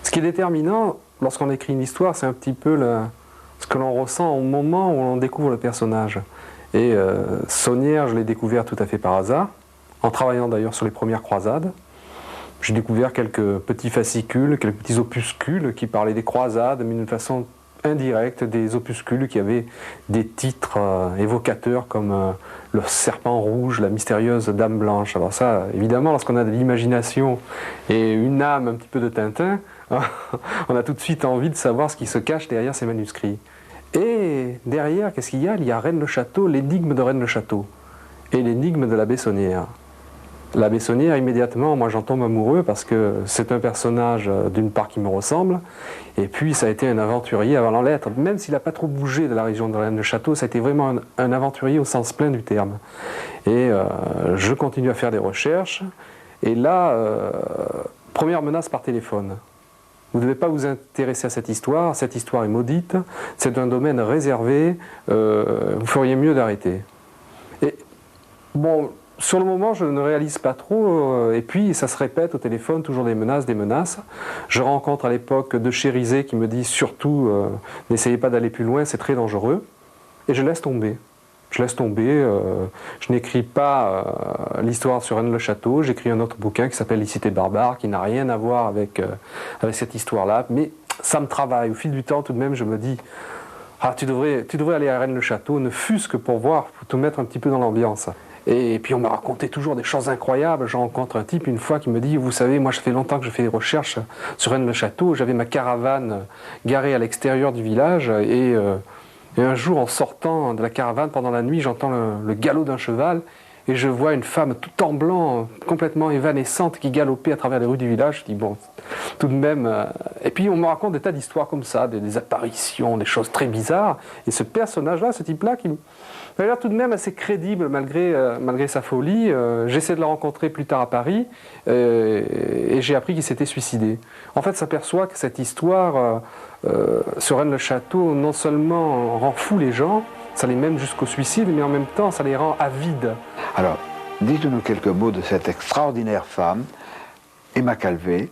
Ce qui est déterminant lorsqu'on écrit une histoire, c'est un petit peu ce que l'on ressent au moment où on découvre le personnage. Et Saunière, je l'ai découvert tout à fait par hasard, en travaillant d'ailleurs sur les premières croisades. J'ai découvert quelques petits fascicules, quelques petits opuscules qui parlaient des croisades, mais d'une façon indirecte, des opuscules qui avaient des titres évocateurs comme le serpent rouge, la mystérieuse dame blanche. Alors ça, évidemment, lorsqu'on a de l'imagination et une âme un petit peu de Tintin, on a tout de suite envie de savoir ce qui se cache derrière ces manuscrits. Et derrière, qu'est-ce qu'il y a ? Il y a Rennes-le-Château, l'énigme de Rennes-le-Château et l'énigme de l'abbé Saunière. L'abbé Saunière, immédiatement, moi j'en tombe amoureux parce que c'est un personnage d'une part qui me ressemble, et puis ça a été un aventurier avant la lettre. Même s'il n'a pas trop bougé de la région de Rennes-le-Château, ça a été vraiment un aventurier au sens plein du terme. Et je continue à faire des recherches, et là, première menace par téléphone. Vous ne devez pas vous intéresser à cette histoire est maudite, c'est un domaine réservé, vous feriez mieux d'arrêter. Et bon, sur le moment, je ne réalise pas trop, et puis ça se répète au téléphone, toujours des menaces. Je rencontre à l'époque De Chérizet qui me dit surtout, n'essayez pas d'aller plus loin, c'est très dangereux, et je laisse tomber. Je n'écris pas l'histoire sur Rennes-le-Château, j'écris un autre bouquin qui s'appelle Les Cités barbares, qui n'a rien à voir avec cette histoire-là, mais ça me travaille. Au fil du temps, tout de même, je me dis, tu devrais aller à Rennes-le-Château, ne fût-ce que pour voir, pour te mettre un petit peu dans l'ambiance. Et puis on me racontait toujours des choses incroyables. Je rencontre un type une fois qui me dit, vous savez, moi ça fait longtemps que je fais des recherches sur Rennes-le-Château, j'avais ma caravane garée à l'extérieur du village, et un jour, en sortant de la caravane pendant la nuit, j'entends le galop d'un cheval et je vois une femme tout en blanc, complètement évanescente, qui galopait à travers les rues du village. Je dis, bon, tout de même... Et puis on me raconte des tas d'histoires comme ça, des apparitions, des choses très bizarres. Et ce personnage-là, ce type-là, qui a l'air tout de même assez crédible malgré sa folie. J'essaie de le rencontrer plus tard à Paris et j'ai appris qu'il s'était suicidé. En fait, s'aperçoit que cette histoire... sur Rennes-le-Château, non seulement rend fou les gens, ça les mène jusqu'au suicide, mais en même temps, ça les rend avides. Alors, dites-nous quelques mots de cette extraordinaire femme, Emma Calvé,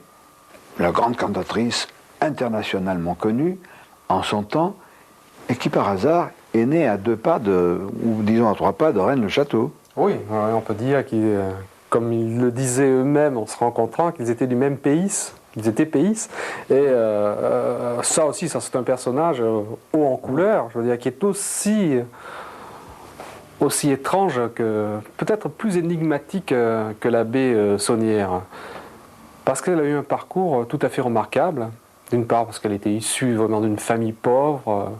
la grande cantatrice internationalement connue en son temps, et qui par hasard est née à 2 pas ou disons à 3 pas de Rennes-le-Château. Oui, on peut dire qu'ils, comme ils le disaient eux-mêmes en se rencontrant, qu'ils étaient du même pays, qu'ils étaient pays. Et ça aussi, ça c'est un personnage haut en couleur, je veux dire, qui est aussi étrange que, peut-être plus énigmatique que l'abbé Saunière. Parce qu'elle a eu un parcours tout à fait remarquable. D'une part parce qu'elle était issue vraiment d'une famille pauvre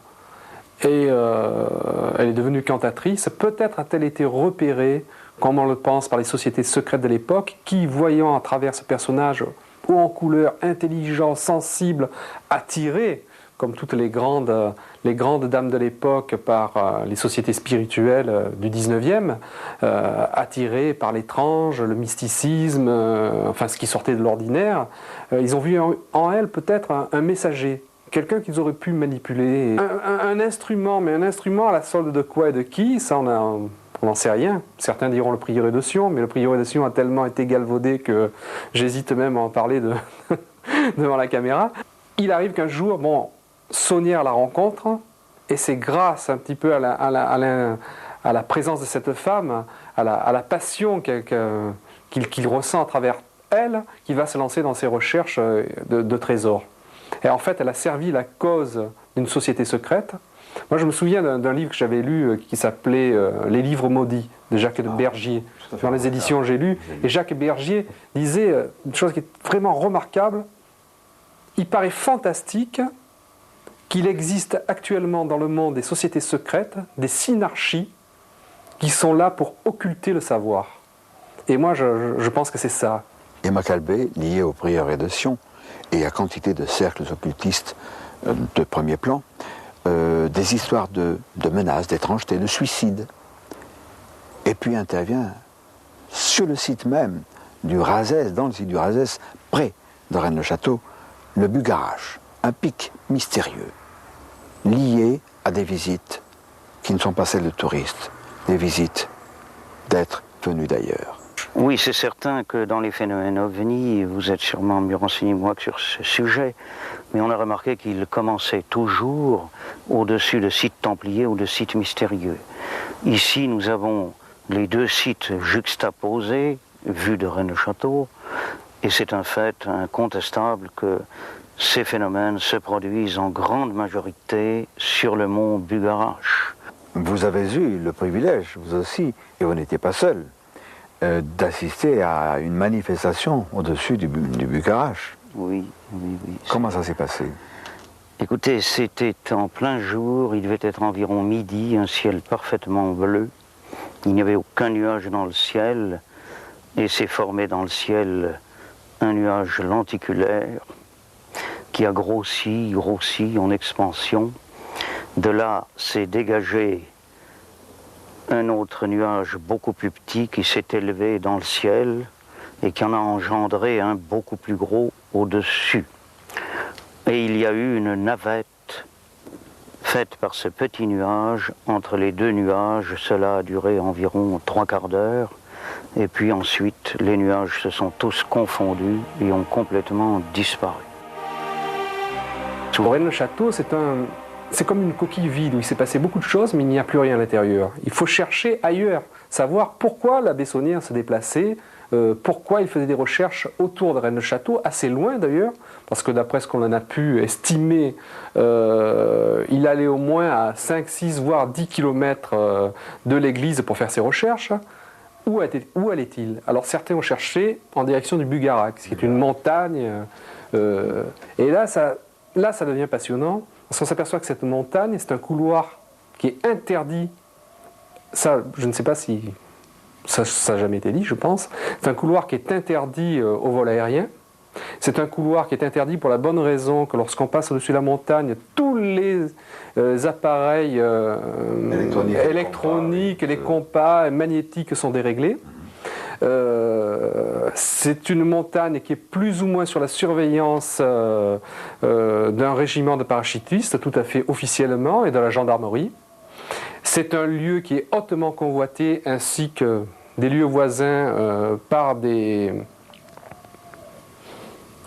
et elle est devenue cantatrice. Peut-être a-t-elle été repérée, comme on le pense, par les sociétés secrètes de l'époque qui, voyant à travers ce personnage haut en couleur, intelligent, sensible, attiré, comme toutes les grandes dames de l'époque, par les sociétés spirituelles du 19e, attirées par l'étrange, le mysticisme, enfin ce qui sortait de l'ordinaire, ils ont vu en elle peut-être un messager, quelqu'un qu'ils auraient pu manipuler. Un instrument, mais un instrument à la solde de quoi et de qui, ça on n'en sait rien. Certains diront le prieuré de Sion, mais le prieuré de Sion a tellement été galvaudé que j'hésite même à en parler devant la caméra. Il arrive qu'un jour, Saunière la rencontre, et c'est grâce un petit peu à la présence de cette femme, à la passion qu'il ressent à travers elle, qu'il va se lancer dans ses recherches de trésors. Et en fait, elle a servi la cause d'une société secrète. Moi, je me souviens d'un livre que j'avais lu qui s'appelait « Les livres maudits » de Jacques Bergier. Dans les éditions, j'ai lu. Et Jacques Bergier disait une chose qui est vraiment remarquable. Il paraît fantastique qu'il existe actuellement dans le monde des sociétés secrètes, des synarchies, qui sont là pour occulter le savoir. Et moi, je pense que c'est ça. Et Macalbé, lié au prieuré de Sion, et à quantité de cercles occultistes de premier plan, des histoires de menaces, d'étrangeté, de suicides. Et puis intervient sur le site même du Razès, dans le site du Razès, près de Rennes-le-Château, le Bugarache, un pic mystérieux, lié à des visites qui ne sont pas celles de touristes, des visites d'êtres venus d'ailleurs. Oui, c'est certain que dans les phénomènes ovnis, vous êtes sûrement mieux renseigné moi que sur ce sujet, mais on a remarqué qu'ils commençaient toujours au-dessus de sites templiers ou de sites mystérieux. Ici, nous avons les deux sites juxtaposés, vus de Rennes-le-Château, et c'est un fait incontestable que ces phénomènes se produisent en grande majorité sur le mont Bugarache. Vous avez eu le privilège, vous aussi, et vous n'étiez pas seul, d'assister à une manifestation au-dessus du Bugarache. Oui. Comment ça s'est passé? Écoutez, c'était en plein jour, il devait être environ midi, un ciel parfaitement bleu. Il n'y avait aucun nuage dans le ciel, et s'est formé dans le ciel un nuage lenticulaire qui a grossi en expansion. De là s'est dégagé un autre nuage beaucoup plus petit qui s'est élevé dans le ciel et qui en a engendré un beaucoup plus gros au-dessus. Et il y a eu une navette faite par ce petit nuage. Entre les deux nuages, cela a duré environ 3/4 d'heure. Et puis ensuite, les nuages se sont tous confondus et ont complètement disparu. Rennes-le-Château, c'est comme une coquille vide où il s'est passé beaucoup de choses, mais il n'y a plus rien à l'intérieur. Il faut chercher ailleurs, savoir pourquoi l'abbé Saunière se déplaçait, pourquoi il faisait des recherches autour de Rennes-le-Château, assez loin d'ailleurs, parce que d'après ce qu'on en a pu estimer, il allait au moins à 5, 6, voire 10 km de l'église pour faire ses recherches. Où allait-il? Alors certains ont cherché en direction du Bugarache, qui est une montagne, et là ça devient passionnant, parce qu'on s'aperçoit que cette montagne, c'est un couloir qui est interdit. Ça, je ne sais pas si ça n'a jamais été dit, je pense. C'est un couloir qui est interdit au vol aérien. C'est un couloir qui est interdit pour la bonne raison que lorsqu'on passe au-dessus de la montagne, tous les appareils électroniques, les compas magnétiques sont déréglés. C'est une montagne qui est plus ou moins sur la surveillance d'un régiment de parachutistes, tout à fait officiellement, et de la gendarmerie. C'est un lieu qui est hautement convoité, ainsi que des lieux voisins par des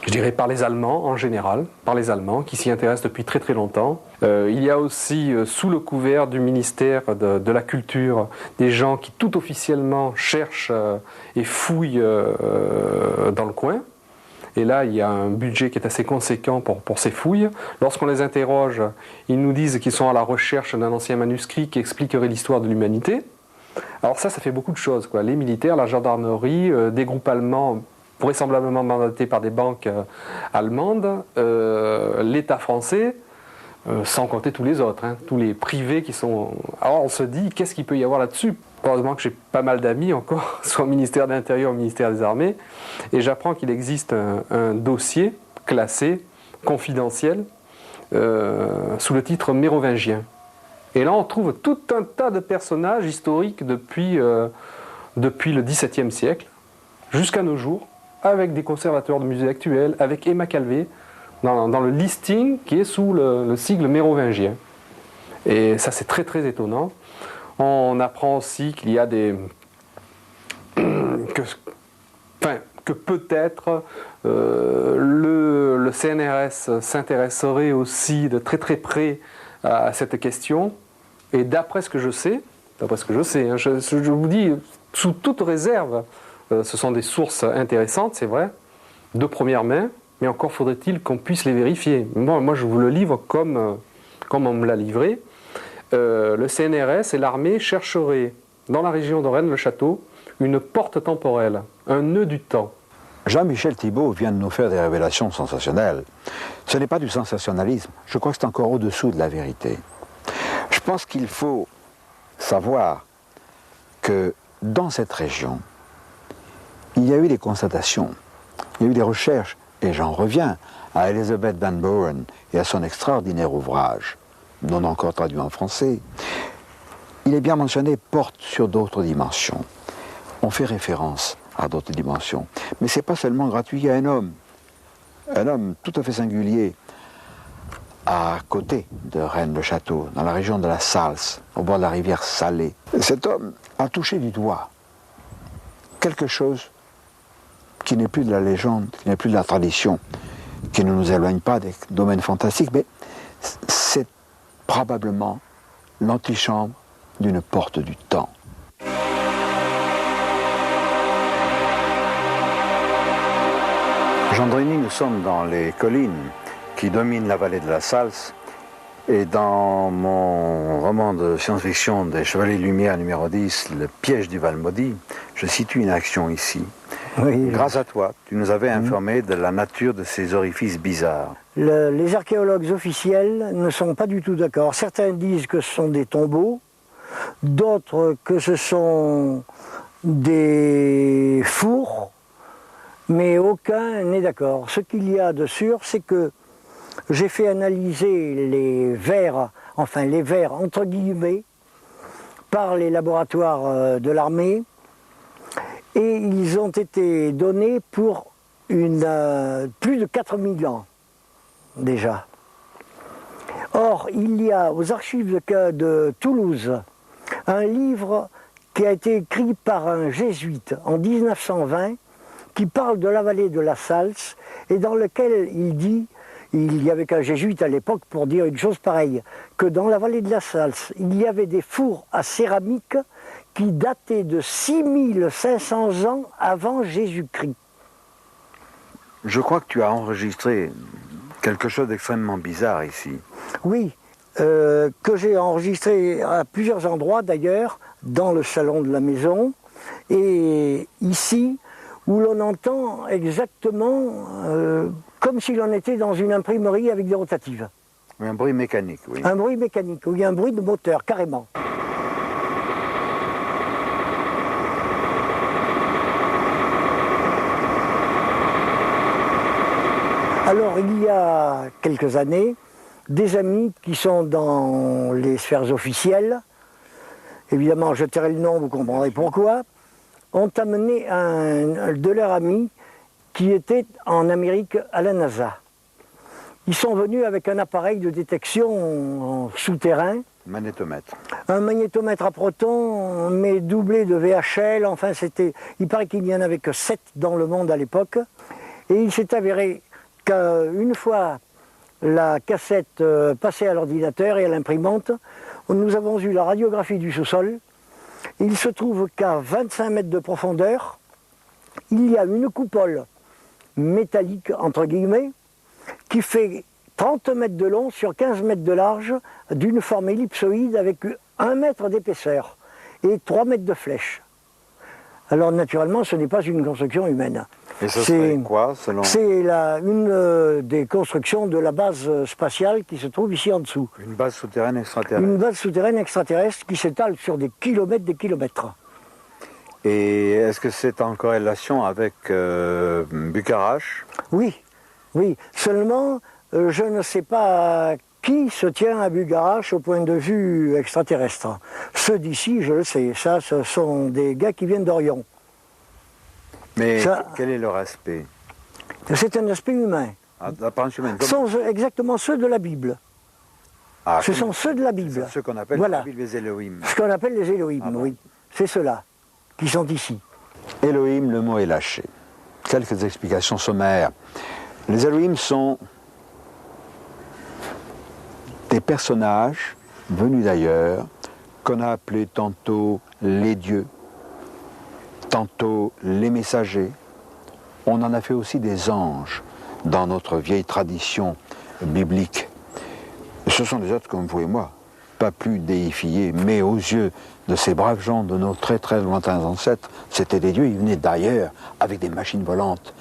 je dirais par les Allemands en général, par les Allemands qui s'y intéressent depuis très très longtemps. Il y a aussi sous le couvert du ministère de la Culture des gens qui tout officiellement cherchent et fouillent dans le coin. Et là, il y a un budget qui est assez conséquent pour ces fouilles. Lorsqu'on les interroge, ils nous disent qu'ils sont à la recherche d'un ancien manuscrit qui expliquerait l'histoire de l'humanité. Alors ça fait beaucoup de choses, quoi. Les militaires, la gendarmerie, des groupes allemands vraisemblablement mandatés par des banques allemandes, l'État français, sans compter tous les autres, tous les privés qui sont... Alors on se dit, qu'est-ce qu'il peut y avoir là-dessus? Heureusement que j'ai pas mal d'amis encore, soit au ministère de l'Intérieur ou au ministère des Armées, et j'apprends qu'il existe un dossier classé, confidentiel, sous le titre mérovingien. Et là on trouve tout un tas de personnages historiques depuis le XVIIe siècle, jusqu'à nos jours, avec des conservateurs de musées actuels, avec Emma Calvé, dans le listing qui est sous le sigle mérovingien. Et ça c'est très très étonnant. On apprend aussi qu'il y a que peut-être le CNRS s'intéresserait aussi de très très près à cette question. Et d'après ce que je sais, je vous dis sous toute réserve, ce sont des sources intéressantes, c'est vrai, de première main, mais encore faudrait-il qu'on puisse les vérifier. Moi je vous le livre comme on me l'a livré. Le CNRS et l'armée chercheraient dans la région de Rennes-le-Château une porte temporelle, un nœud du temps. Jean-Michel Thibault vient de nous faire des révélations sensationnelles. Ce n'est pas du sensationnalisme, je crois que c'est encore au-dessous de la vérité. Je pense qu'il faut savoir que dans cette région, il y a eu des constatations, il y a eu des recherches, et j'en reviens à Elizabeth Van Buren et à son extraordinaire ouvrage, non encore traduit en français. Il est bien mentionné porte sur d'autres dimensions. On fait référence à d'autres dimensions. Mais ce n'est pas seulement gratuit, il y a un homme tout à fait singulier, à côté de Rennes-le-Château, dans la région de la Salse, au bord de la rivière Salée. Cet homme a touché du doigt quelque chose qui n'est plus de la légende, qui n'est plus de la tradition, qui ne nous éloigne pas des domaines fantastiques, mais c'est probablement l'antichambre d'une porte du temps. Gendreny, nous sommes dans les collines qui dominent la vallée de la Salse, et dans mon roman de science-fiction des Chevaliers Lumière numéro 10, Le piège du Val-Maudit, je situe une action ici. Oui. Grâce à toi, tu nous avais informé de la nature de ces orifices bizarres. Les archéologues officiels ne sont pas du tout d'accord. Certains disent que ce sont des tombeaux, d'autres que ce sont des fours, mais aucun n'est d'accord. Ce qu'il y a de sûr, c'est que j'ai fait analyser les vers entre guillemets, par les laboratoires de l'armée, et ils ont été donnés pour plus de 4000 ans déjà. Or, il y a aux archives de Toulouse un livre qui a été écrit par un jésuite en 1920 qui parle de la vallée de la Salse et dans lequel il dit, il n'y avait qu'un jésuite à l'époque pour dire une chose pareille, que dans la vallée de la Salse, il y avait des fours à céramique qui dataient de 6500 ans avant Jésus-Christ. Je crois que tu as enregistré quelque chose d'extrêmement bizarre ici. Oui, que j'ai enregistré à plusieurs endroits d'ailleurs, dans le salon de la maison, et ici, où l'on entend exactement comme si l'on était dans une imprimerie avec des rotatives. Un bruit mécanique, oui. Un bruit mécanique, oui, un bruit de moteur, carrément. Alors, il y a quelques années, des amis qui sont dans les sphères officielles, évidemment, je tairai le nom, vous comprendrez pourquoi, ont amené de leurs amis qui était en Amérique à la NASA. Ils sont venus avec un appareil de détection souterrain. Magnétomètre. Un magnétomètre à protons, mais doublé de VHL. Enfin, il paraît qu'il n'y en avait que 7 dans le monde à l'époque. Et il s'est avéré qu'une fois la cassette passée à l'ordinateur et à l'imprimante, nous avons eu la radiographie du sous-sol. Il se trouve qu'à 25 mètres de profondeur, il y a une coupole métallique, entre guillemets, qui fait 30 mètres de long sur 15 mètres de large, d'une forme ellipsoïde avec 1 mètre d'épaisseur et 3 mètres de flèche. Alors naturellement, ce n'est pas une construction humaine. Et ce serait quoi, selon... C'est une des constructions de la base spatiale qui se trouve ici en dessous. Une base souterraine extraterrestre. Une base souterraine extraterrestre qui s'étale sur des kilomètres. Et est-ce que c'est en corrélation avec Bucarache? Oui, oui. Seulement, je ne sais pas qui se tient à Bucarache au point de vue extraterrestre. Ceux d'ici, je le sais. Ça, ce sont des gars qui viennent d'Orion. Mais quel est leur aspect? C'est un aspect humain. L'apparence humaine. Ce sont exactement ceux de la Bible. Ah, ce sont ceux de la Bible. Ceux qu'on appelle voilà. la Bible les Elohim. Ce qu'on appelle les Elohim, Ah bon. oui. C'est ceux-là qui sont ici. Elohim, le mot est lâché. Quelques explications sommaires. Les Elohim sont des personnages venus d'ailleurs qu'on a appelés tantôt les dieux, tantôt les messagers. On en a fait aussi des anges dans notre vieille tradition biblique. Ce sont des êtres comme vous et moi, pas plus déifiés, mais aux yeux de ces braves gens, de nos très très lointains ancêtres, c'était des dieux, ils venaient d'ailleurs avec des machines volantes,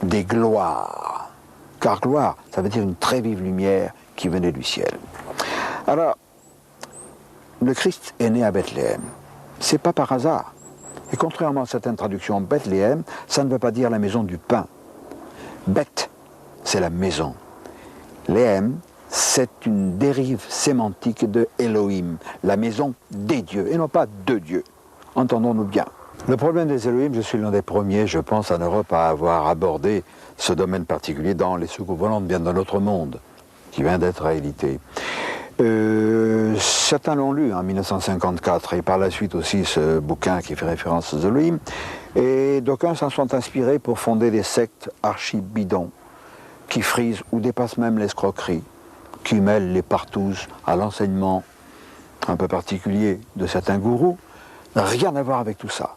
des gloires. Car gloire, ça veut dire une très vive lumière qui venait du ciel. Alors, le Christ est né à Bethléem. C'est pas par hasard. Et contrairement à certaines traductions, Bethléem, ça ne veut pas dire la maison du pain. Beth, c'est la maison. Léem, c'est une dérive sémantique de Elohim, la maison des dieux, et non pas de Dieu. Entendons-nous bien. Le problème des Elohim, je suis l'un des premiers, je pense, en Europe à avoir abordé ce domaine particulier dans les soucoupes volantes bien dans notre monde, qui vient d'être réédité. Certains l'ont lu en 1954 et par la suite aussi ce bouquin qui fait référence aux Elohim. Et d'aucuns s'en sont inspirés pour fonder des sectes archi-bidons qui frisent ou dépassent même l'escroquerie, qui mêlent les partouzes à l'enseignement un peu particulier de certains gourous. Rien à voir avec tout ça.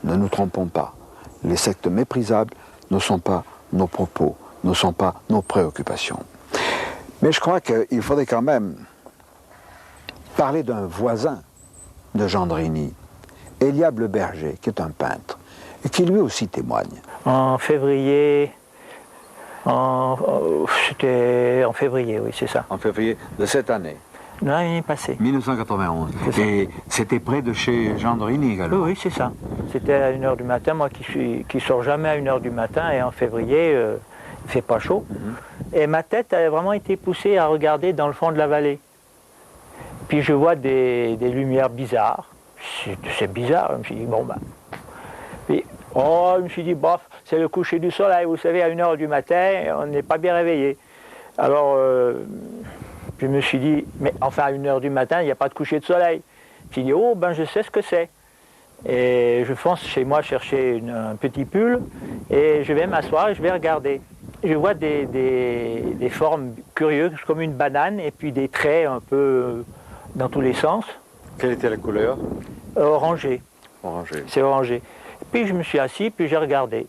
Ne nous trompons pas. Les sectes méprisables ne sont pas nos propos, ne sont pas nos préoccupations. Mais je crois qu'il faudrait quand même parler d'un voisin de Gendrini, Eliab le Berger, qui est un peintre, et qui lui aussi témoigne. En février, c'était en février, oui, c'est ça. En février de cette année. L'année passée. 1991. Et c'était près de chez Gendrini également. Oui, oui, c'est ça. C'était à 1h du matin, moi qui sors jamais à 1h du matin, et en février, il fait pas chaud. Et ma tête a vraiment été poussée à regarder dans le fond de la vallée. Puis je vois des lumières bizarres. C'est bizarre. Je me suis dit, bon ben. Puis, je me suis dit, bof, c'est le coucher du soleil. Vous savez, à 1h du matin, on n'est pas bien réveillé. Alors, je me suis dit, mais enfin, à 1h du matin, il n'y a pas de coucher de soleil. Je me suis dit, oh, ben je sais ce que c'est. Et je fonce chez moi chercher un petit pull et je vais m'asseoir et je vais regarder. Je vois des formes curieuses comme une banane et puis des traits un peu dans tous les sens. Quelle était la couleur? Orangé. Orangé. C'est orangé. Puis je me suis assis, puis j'ai regardé.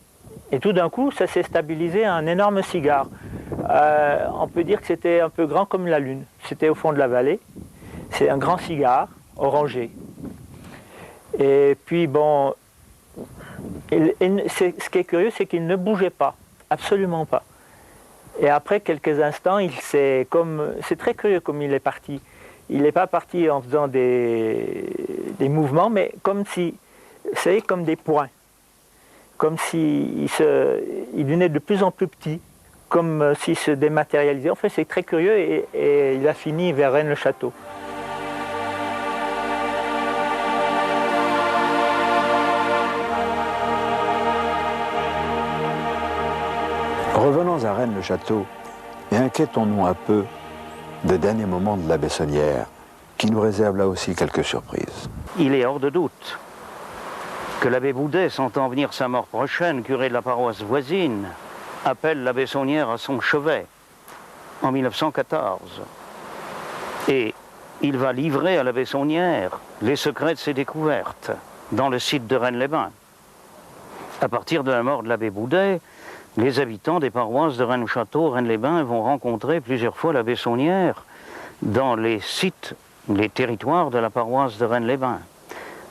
Et tout d'un coup, ça s'est stabilisé à un énorme cigare. On peut dire que c'était un peu grand comme la lune. C'était au fond de la vallée. C'est un grand cigare orangé. Et puis bon, ce qui est curieux, c'est qu'il ne bougeait pas. Absolument pas. Et après quelques instants, c'est très curieux comme il est parti. Il n'est pas parti en faisant des mouvements, mais comme si, vous savez, comme des points. Comme s'il devenait de plus en plus petit, comme s'il se dématérialisait. En fait, c'est très curieux et il a fini vers Rennes-le-Château. Revenons à Rennes-le-Château et inquiétons-nous un peu des derniers moments de la Bessonnière, qui nous réserve là aussi quelques surprises. Il est hors de doute que l'abbé Boudet, sentant venir sa mort prochaine, curé de la paroisse voisine, appelle l'abbé Saunière à son chevet en 1914. Et il va livrer à l'abbé Saunière les secrets de ses découvertes dans le site de Rennes-les-Bains. À partir de la mort de l'abbé Boudet, les habitants des paroisses de Rennes-le-Château, Rennes-les-Bains vont rencontrer plusieurs fois l'abbé Saunière dans les sites, les territoires de la paroisse de Rennes-les-Bains.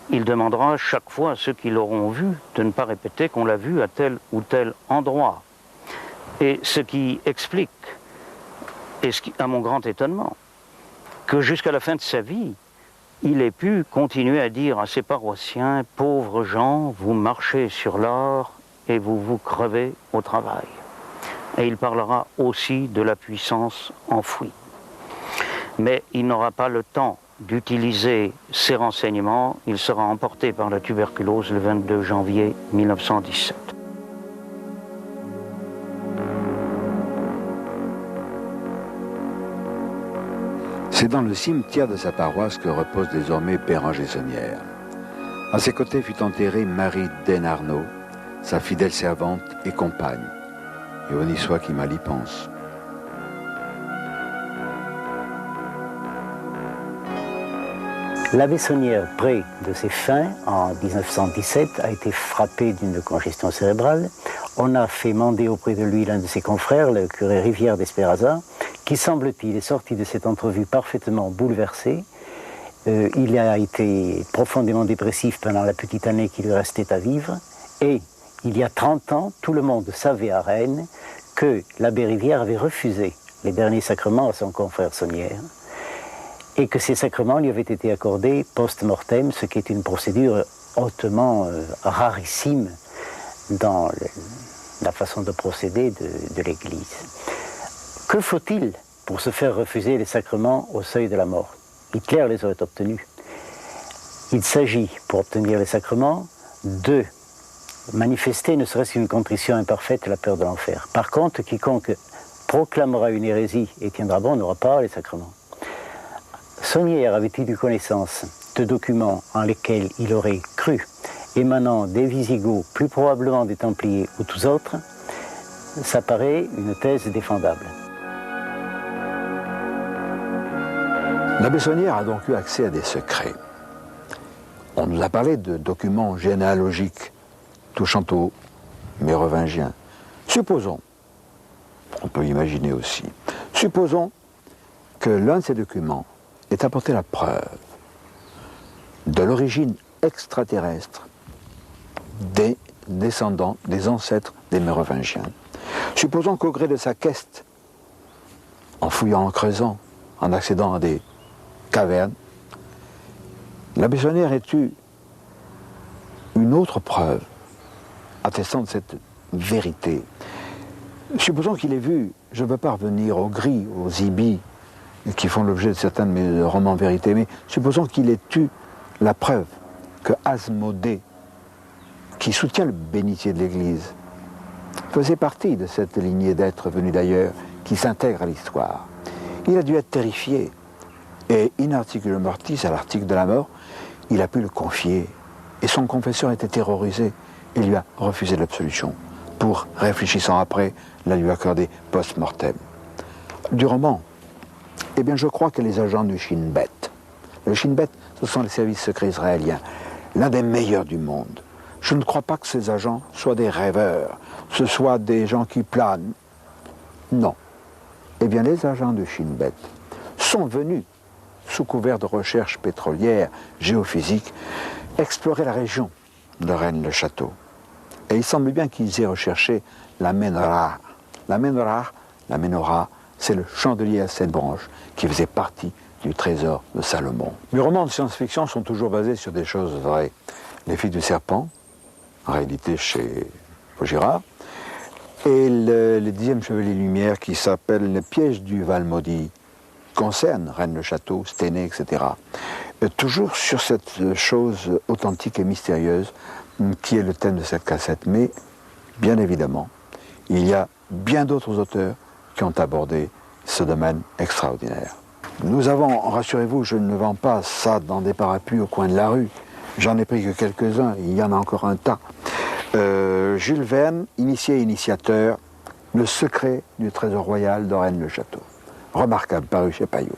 Il demandera chaque fois à ceux qui l'auront vu de ne pas répéter qu'on l'a vu à tel ou tel endroit. Et ce qui explique, et ce qui, à mon grand étonnement, que jusqu'à la fin de sa vie, il ait pu continuer à dire à ses paroissiens, « Pauvres gens, vous marchez sur l'or et vous vous crevez au travail. » Et il parlera aussi de la puissance enfouie. Mais il n'aura pas le temps d'utiliser ces renseignements. Il sera emporté par la tuberculose le 22 janvier 1917. C'est dans le cimetière de sa paroisse que repose désormais Père Angé Saunière. À ses côtés fut enterrée Marie Denarnaud, sa fidèle servante et compagne. Et honni soit qui mal y pense. L'abbé Saunière, près de ses fins, en 1917, a été frappé d'une congestion cérébrale. On a fait mander auprès de lui l'un de ses confrères, le curé Rivière d'Espéraza, qui, semble-t-il, est sorti de cette entrevue parfaitement bouleversé. Il a été profondément dépressif pendant la petite année qui lui restait à vivre. Et il y a 30 ans, tout le monde savait à Rennes que l'abbé Rivière avait refusé les derniers sacrements à son confrère Saunière, et que ces sacrements lui avaient été accordés post-mortem, ce qui est une procédure hautement rarissime dans la façon de procéder de l'Église. Que faut-il pour se faire refuser les sacrements au seuil de la mort? Hitler les aurait obtenus. Il s'agit, pour obtenir les sacrements, de manifester ne serait-ce qu'une contrition imparfaite, la peur de l'enfer. Par contre, quiconque proclamera une hérésie et tiendra bon n'aura pas les sacrements. Saunière avait-il eu connaissance de documents en lesquels il aurait cru, émanant des Visigoths, plus probablement des Templiers ou tous autres? Ça paraît une thèse défendable. L'abbé Saunière a donc eu accès à des secrets. On nous a parlé de documents généalogiques touchant aux Mérovingiens. Supposons, on peut imaginer aussi, supposons que l'un de ces documents ait apporté la preuve de l'origine extraterrestre des descendants, des ancêtres des Mérovingiens. Supposons qu'au gré de sa quête, en fouillant, en creusant, en accédant à des cavernes, l'abbé Saunière ait eu une autre preuve attestant de cette vérité. Supposons qu'il ait vu, je ne veux pas revenir aux gris, aux ibis, qui font l'objet de certains de mes romans vérités, mais supposons qu'il ait eu la preuve que Asmodée, qui soutient le bénitier de l'Église, faisait partie de cette lignée d'êtres venus d'ailleurs, qui s'intègre à l'histoire. Il a dû être terrifié, et in articulo mortis, à l'article de la mort, il a pu le confier, et son confesseur était terrorisé, et lui a refusé l'absolution, pour, réfléchissant après, la lui accorder post-mortem. Du roman, eh bien, je crois que les agents du Shin Bet, le Shin Bet, ce sont les services secrets israéliens, l'un des meilleurs du monde. Je ne crois pas que ces agents soient des rêveurs, ce soient des gens qui planent. Non. Eh bien, les agents du Shin Bet sont venus, sous couvert de recherches pétrolières, géophysiques, explorer la région de Rennes-le-Château. Et il semble bien qu'ils aient recherché la menorah. La menorah, c'est le chandelier à 7 branches qui faisait partie du trésor de Salomon. Mes romans de science-fiction sont toujours basés sur des choses vraies. Les filles du serpent, en réalité chez Vaugirard, et le 10e Chevalier Lumière qui s'appelle Le piège du Val-Maudit, concerne Rennes-le-Château, Stenay, etc. Toujours sur cette chose authentique et mystérieuse qui est le thème de cette cassette. Mais, bien évidemment, il y a bien d'autres auteurs qui ont abordé ce domaine extraordinaire. Nous avons, rassurez-vous, je ne vends pas ça dans des parapluies au coin de la rue. J'en ai pris que quelques-uns, il y en a encore un tas. Jules Verne, initié et initiateur, Le secret du trésor royal de Rennes-le-Château. Remarquable, paru chez Payot.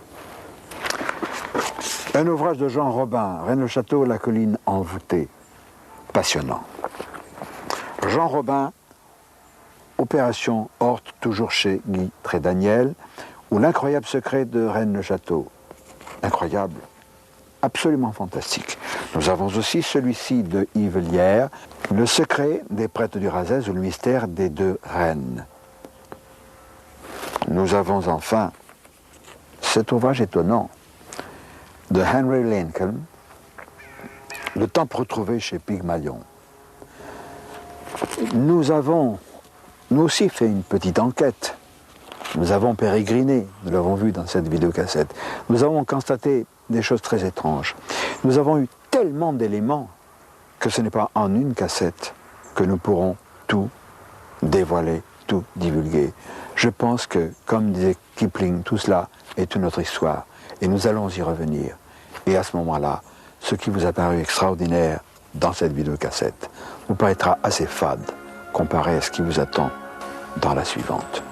Un ouvrage de Jean Robin, Rennes-le-Château, la colline envoûtée. Passionnant. Jean Robin, Opération Horte, toujours chez Guy Trédaniel, ou L'incroyable secret de Rennes-le-Château. Incroyable, absolument fantastique. Nous avons aussi celui-ci de Yves Lière, Le secret des prêtres du Razès ou le mystère des deux reines. Nous avons enfin cet ouvrage étonnant de Henry Lincoln, Le temple retrouvé chez Pygmalion. Nous avons, nous aussi, fait une petite enquête. Nous avons pérégriné, nous l'avons vu dans cette vidéocassette. Nous avons constaté des choses très étranges. Nous avons eu tellement d'éléments que ce n'est pas en une cassette que nous pourrons tout dévoiler, tout divulguer. Je pense que, comme disait Kipling, tout cela est une autre histoire. Et nous allons y revenir. Et à ce moment-là, ce qui vous a paru extraordinaire dans cette vidéocassette vous paraîtra assez fade comparé à ce qui vous attend dans la suivante.